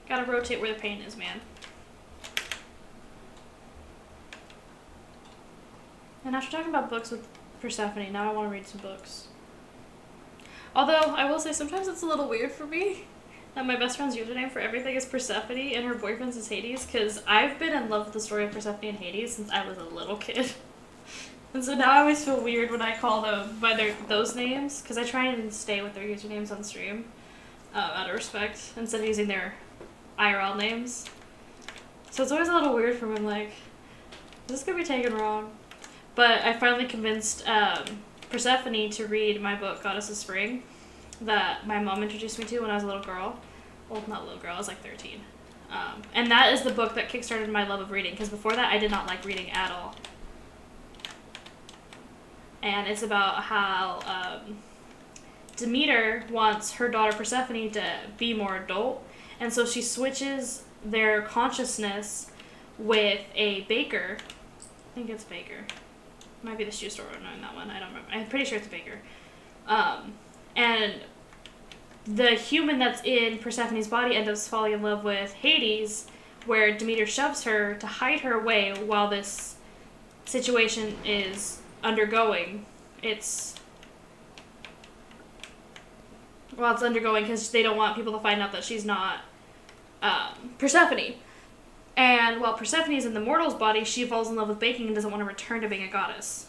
Gotta rotate where the pain is, man. And after talking about books with Persephone, now I want to read some books. Although, I will say sometimes it's a little weird for me that my best friend's username for everything is Persephone and her boyfriend's is Hades, because I've been in love with the story of Persephone and Hades since I was a little kid. And so now I always feel weird when I call them by those names, because I try and stay with their usernames on stream, out of respect, instead of using their IRL names. So it's always a little weird for me. I'm like, is this going to be taken wrong? But I finally convinced Persephone to read my book, Goddess of Spring, that my mom introduced me to when I was a little girl. Well, not a little girl, I was like 13. And that is the book that kickstarted my love of reading, because before that I did not like reading at all. And it's about how Demeter wants her daughter Persephone to be more adult, and so she switches their consciousness with a baker. I think it's baker. Might be the shoe store knowing that one. I don't remember. I'm pretty sure it's a baker. And the human that's in Persephone's body ends up falling in love with Hades, where Demeter shoves her to hide her away while this situation is undergoing. It's undergoing because they don't want people to find out that she's not Persephone. And while Persephone is in the mortal's body, she falls in love with baking and doesn't want to return to being a goddess.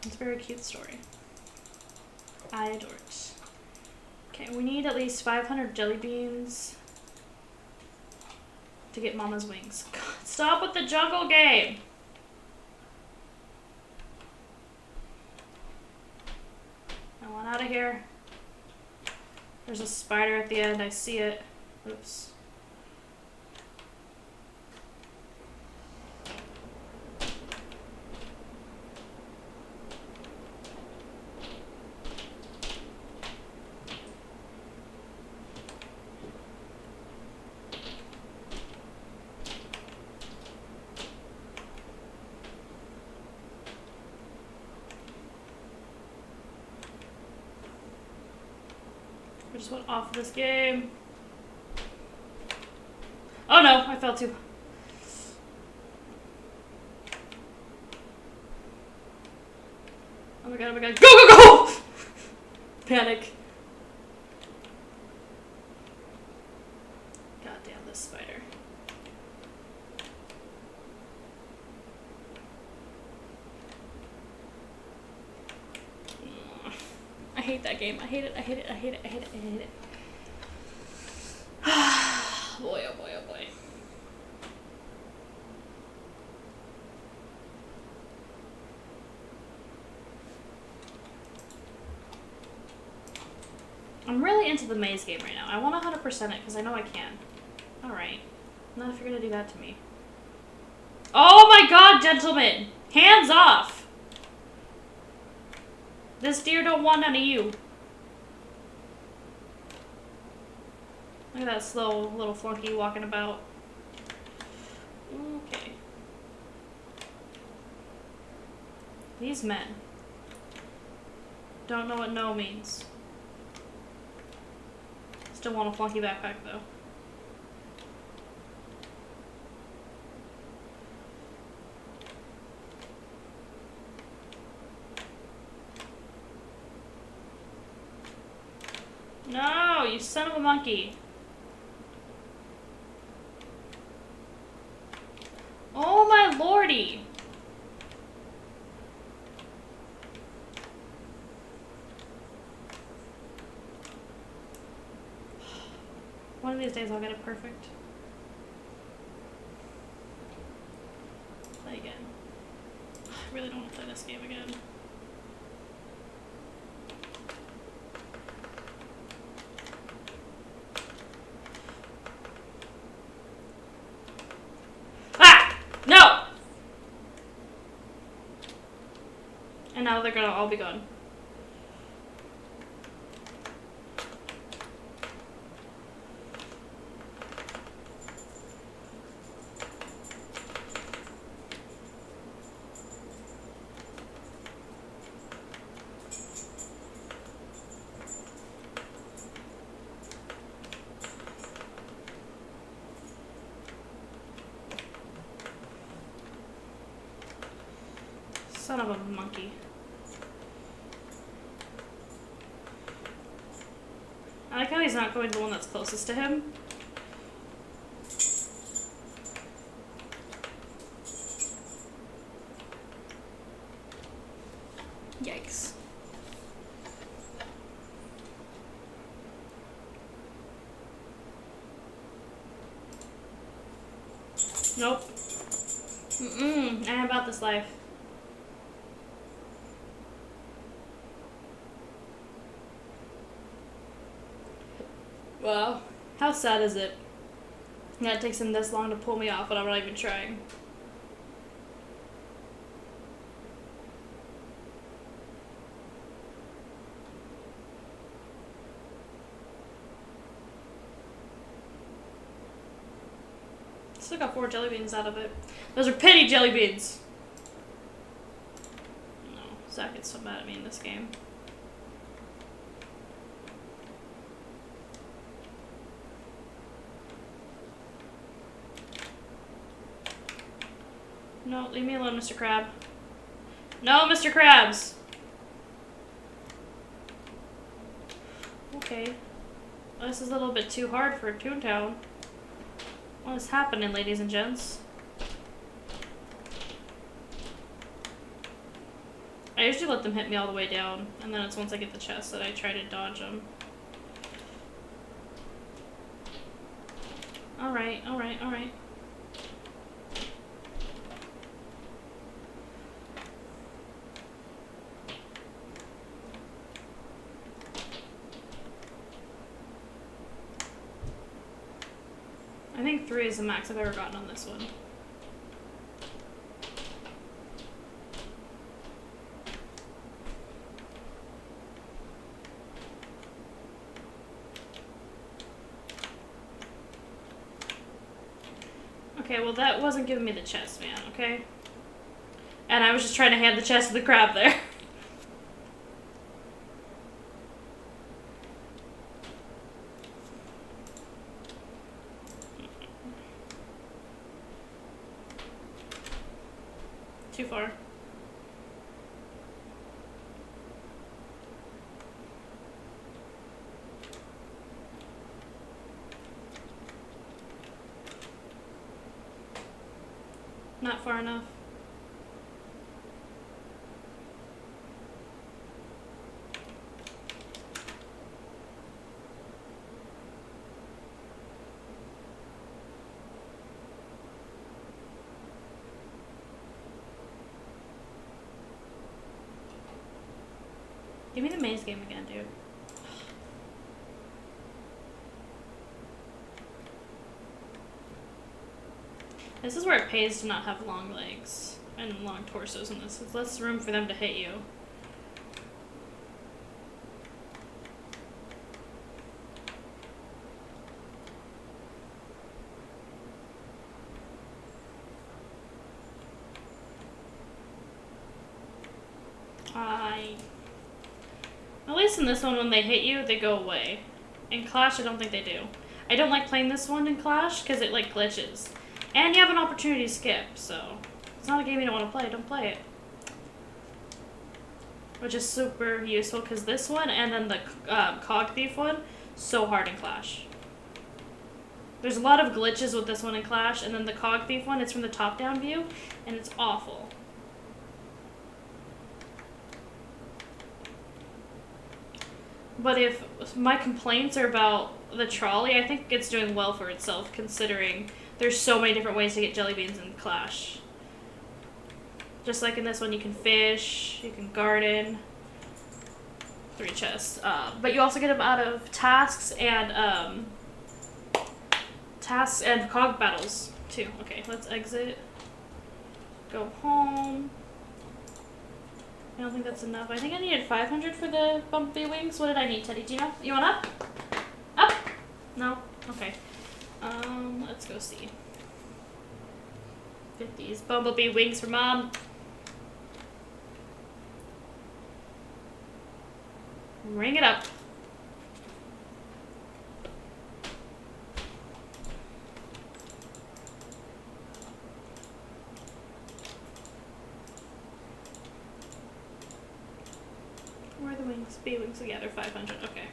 It's a very cute story. I adore it. Okay, we need at least 500 jelly beans to get Mama's wings. God, stop with the jungle game! I want out of here. There's a spider at the end. I see it. Oops. I just went off this game. Oh no, I fell too. Oh my god, oh my god. Go, go, go! Panic. God damn this spider. I hate that game. I hate it. I hate it. I hate it. I hate it. I hate it. Boy, oh boy, oh boy. I'm really into the maze game right now. I want to 100% it because I know I can. Alright. Not if you're going to do that to me. Oh my god, gentlemen! Hands off! This deer don't want none of you. Look at that slow little flunky walking about. Okay. These men don't know what no means. Still want a flunky backpack though. No, you son of a monkey. Oh my lordy. One of these days I'll get it perfect. Play again. I really don't want to play this game again. No! And now they're gonna all be gone. Son of a monkey. I like how he's not going to the one that's closest to him. Yikes. Nope. I am about this life. Wow. How sad is it that it takes him this long to pull me off when I'm not even trying? Still got 4 jelly beans out of it. Those are pity jelly beans! No, Zach gets so mad at me in this game. No, leave me alone, Mr. Crab. No, Mr. Krabs! Okay. Well, this is a little bit too hard for Toontown. What is happening, ladies and gents? I usually let them hit me all the way down, and then it's once I get the chest that I try to dodge them. Alright, alright, alright. I think 3 is the max I've ever gotten on this one. Okay, well that wasn't giving me the chest, man, okay? And I was just trying to hand the chest to the crab there. Too far. Not far enough. Give me the maze game again, dude. This is where it pays to not have long legs and long torsos in this. There's less room for them to hit you. At least in this one, when they hit you, they go away. In Clash, I don't think they do. I don't like playing this one in Clash because it like glitches. And you have an opportunity to skip, so it's not a game you don't want to play, don't play it. Which is super useful because this one and then the Cog Thief one, so hard in Clash. There's a lot of glitches with this one in Clash, and then the Cog Thief one, it's from the top-down view, and it's awful. But if my complaints are about the trolley, I think it's doing well for itself, considering there's so many different ways to get jelly beans in Clash. Just like in this one, you can fish, you can garden. 3 chests. But you also get them out of tasks and cog battles, too. Okay, let's exit. Go home. I don't think that's enough. I think I needed 500 for the Bumblebee wings. What did I need, Teddy? Do you know? You want up? Up? No? Okay. Let's go see. 50s. Bumblebee wings for Mom. Ring it up. wings, B wings together, 500. Okay.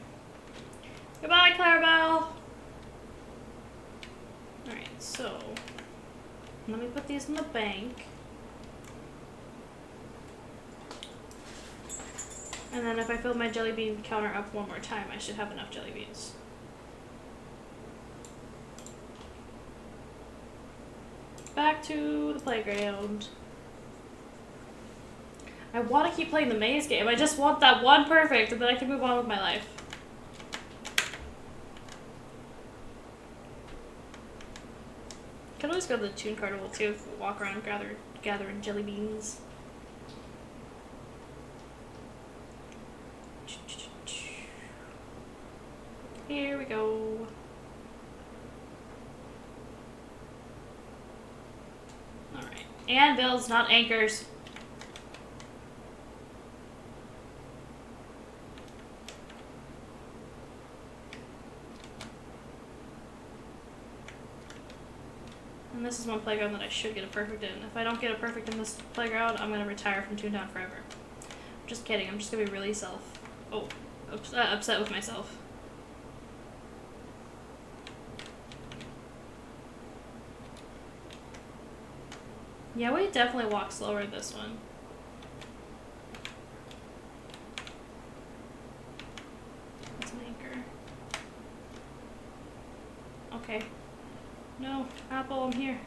Goodbye, Clarabelle. Alright, so let me put these in the bank. And then if I fill my jelly bean counter up one more time, I should have enough jelly beans. Back to the playground. I want to keep playing the maze game. I just want that one perfect, and then I can move on with my life. Could always go to the Toon Carnival too, walk around gathering jelly beans. Here we go. Alright. And bills, not anchors. And this is one playground that I should get a perfect in. If I don't get a perfect in this playground, I'm gonna retire from Toontown forever. I'm just kidding. I'm just gonna be really upset with myself. Yeah, we definitely walk slower this one. That's an anchor. Okay. No, Apple, I'm here.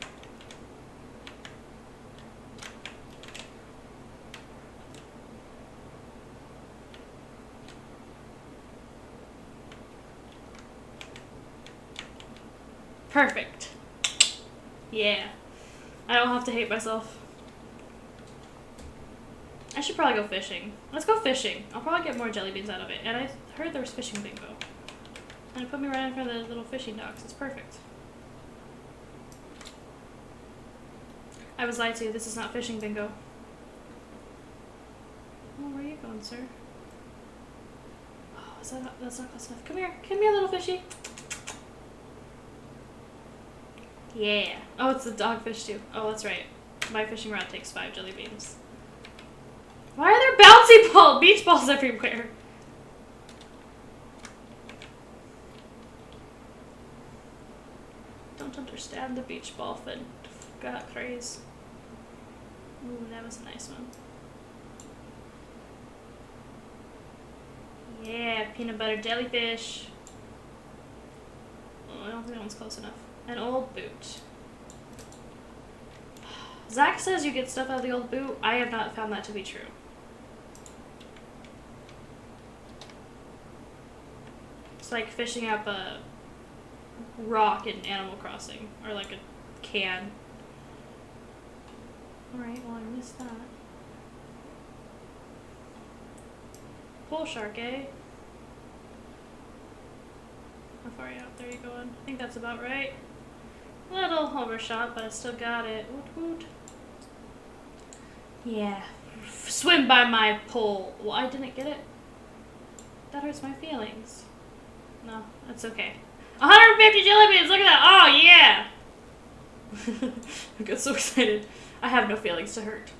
Perfect. Yeah. I don't have to hate myself. I should probably go fishing. Let's go fishing. I'll probably get more jelly beans out of it. And I heard there was fishing bingo. And it put me right in front of the little fishing docks. It's perfect. I was lied to. This is not fishing bingo. Oh, where are you going, sir? Oh, that's not close enough. Come here. Come here, little fishy. Yeah. Oh, it's the dogfish too. Oh, that's right. My fishing rod takes 5 jelly beans. Why are there beach balls everywhere? Don't understand the beach ball thing. Got craze. Ooh, that was a nice one. Yeah, peanut butter jellyfish. Oh, I don't think that one's close enough. An old boot. Zach says you get stuff out of the old boot. I have not found that to be true. It's like fishing up a rock in Animal Crossing. Or like a can. Alright, well I missed that. Bull shark, eh? How far out there are you going? I think that's about right. Little overshot, but I still got it. Woot woot. Yeah. Swim by my pole. Well, I didn't get it. That hurts my feelings. No, that's okay. 150 jelly beans! Look at that! Oh, yeah! I got so excited. I have no feelings to hurt.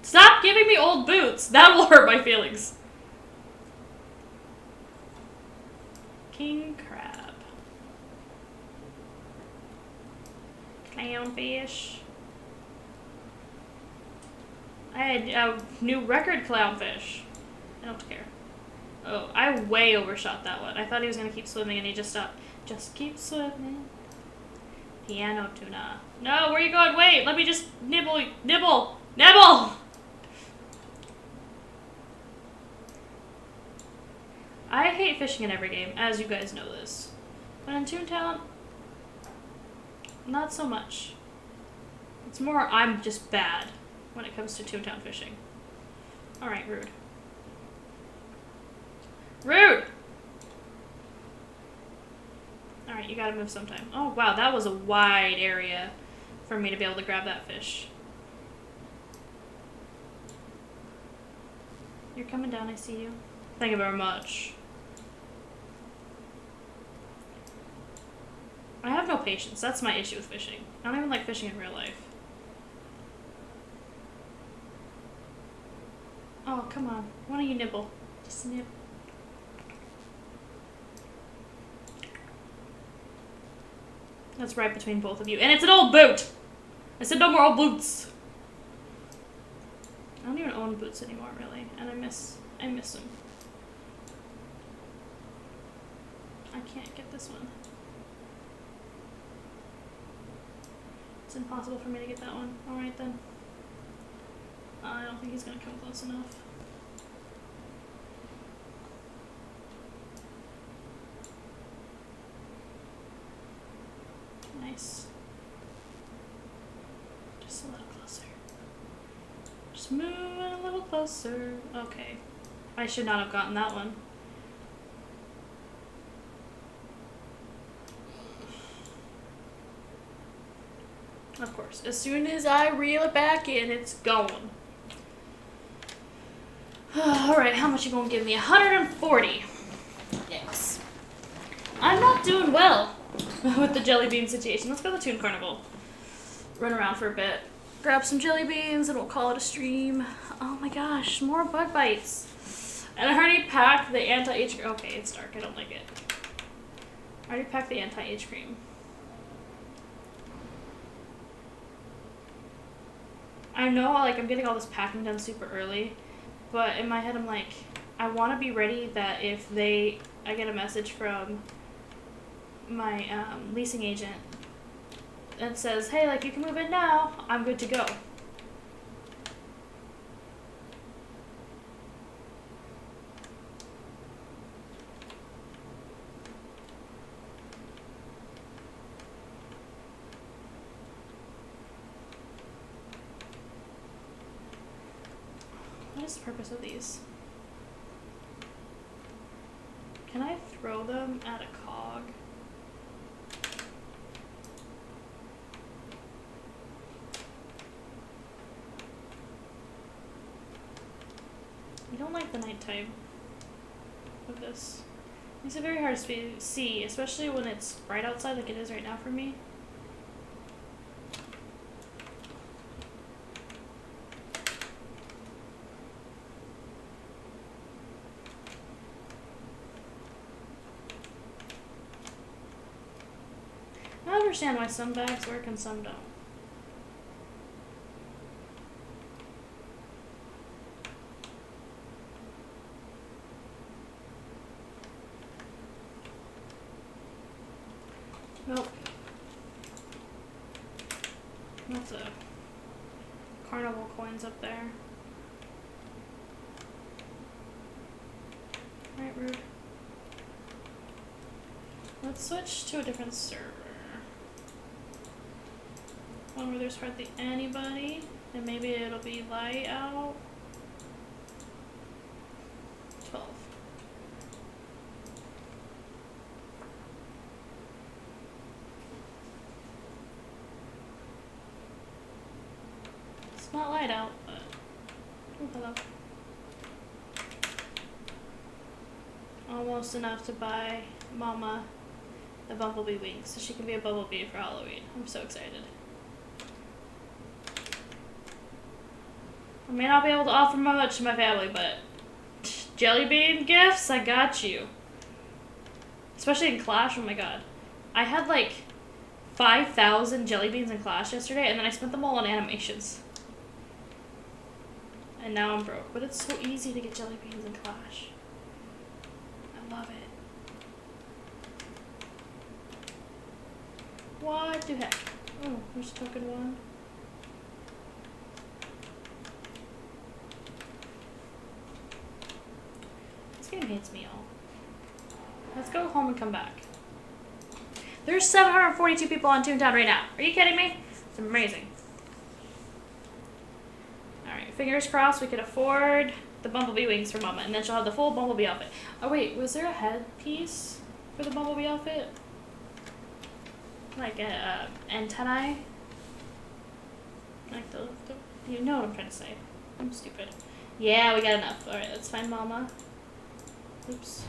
Stop giving me old boots! That will hurt my feelings. King crab. Clownfish. I had a new record clownfish. I don't care. Oh, I way overshot that one. I thought he was gonna keep swimming and he just stopped. Just keep swimming. Piano tuna. No, where are you going? Wait, let me just nibble. I hate fishing in every game, as you guys know this. But in Toontown, not so much. It's more I'm just bad when it comes to Toontown fishing. Alright, rude. Rude! Alright, you gotta move sometime. Oh, wow, that was a wide area for me to be able to grab that fish. You're coming down, I see you. Thank you very much. I have no patience. That's my issue with fishing. I don't even like fishing in real life. Oh, come on. Why don't you nibble? Snip. That's right between both of you. And it's an old boot! I said no more old boots! I don't even own boots anymore, really. And I miss them. I can't get this one. It's impossible for me to get that one. Alright then. I don't think he's gonna come close enough. Nice. Just a little closer. Just move a little closer. Okay. I should not have gotten that one. Of course. As soon as I reel it back in, it's going. Alright, how much you gonna give me? 140. Yes. I'm not doing well with the jelly bean situation. Let's go to the Toon Carnival. Run around for a bit. Grab some jelly beans and we'll call it a stream. Oh my gosh, more bug bites. And I already packed the anti-age cream. Okay, it's dark. I don't like it. I already packed the anti-age cream. I know, like, I'm getting all this packing done super early, but in my head I'm like, I want to be ready that if I get a message from my leasing agent that says, hey, like, you can move in now, I'm good to go. What is the purpose of these? Can I throw them at a cog? I don't like the nighttime of this. It makes it very hard to see, especially when it's bright outside like it is right now for me. I don't understand why some bags work and some don't. Nope. That's a carnival coins up there. Right, rude. Let's switch to a different server. One where there's hardly anybody, and maybe it'll be light out. 12. It's not light out, but oh, hello. Almost enough to buy Mama the bumblebee wings so she can be a bumblebee for Halloween. I'm so excited. I may not be able to offer much to my family, but jelly bean gifts, I got you. Especially in Clash, oh my god. I had like 5,000 jelly beans in Clash yesterday, and then I spent them all on animations. And now I'm broke. But it's so easy to get jelly beans in Clash. I love it. What the heck? Oh, there's token one. This game hates me all. Let's go home and come back. There's 742 people on Toontown right now. Are you kidding me? It's amazing. Alright, fingers crossed we could afford the bumblebee wings for Mama, and then she'll have the full bumblebee outfit. Oh wait, was there a headpiece for the bumblebee outfit? Like a antennae? Like the you know what I'm trying to say. I'm stupid. Yeah, we got enough. Alright, let's find Mama. Oops.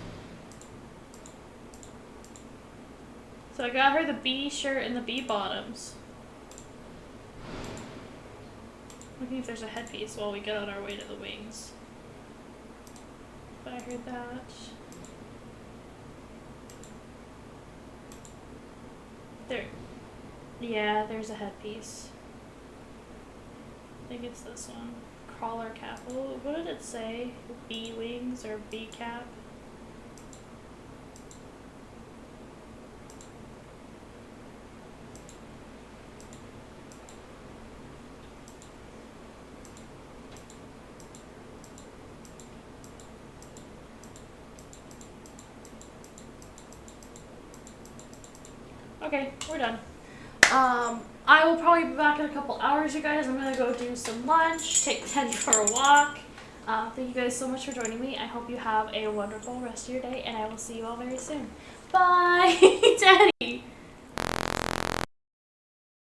So I got her the B shirt and the B bottoms. Looking if there's a headpiece while we get on our way to the wings. But I heard that. There. Yeah, there's a headpiece. I think it's this one. Crawler cap. What did it say? Bee wings or bee cap? Okay, we're done. I will probably be back in a couple hours, you guys. I'm gonna go do some lunch, take Teddy for a walk. Thank you guys so much for joining me. I hope you have a wonderful rest of your day, and I will see you all very soon. Bye, Teddy.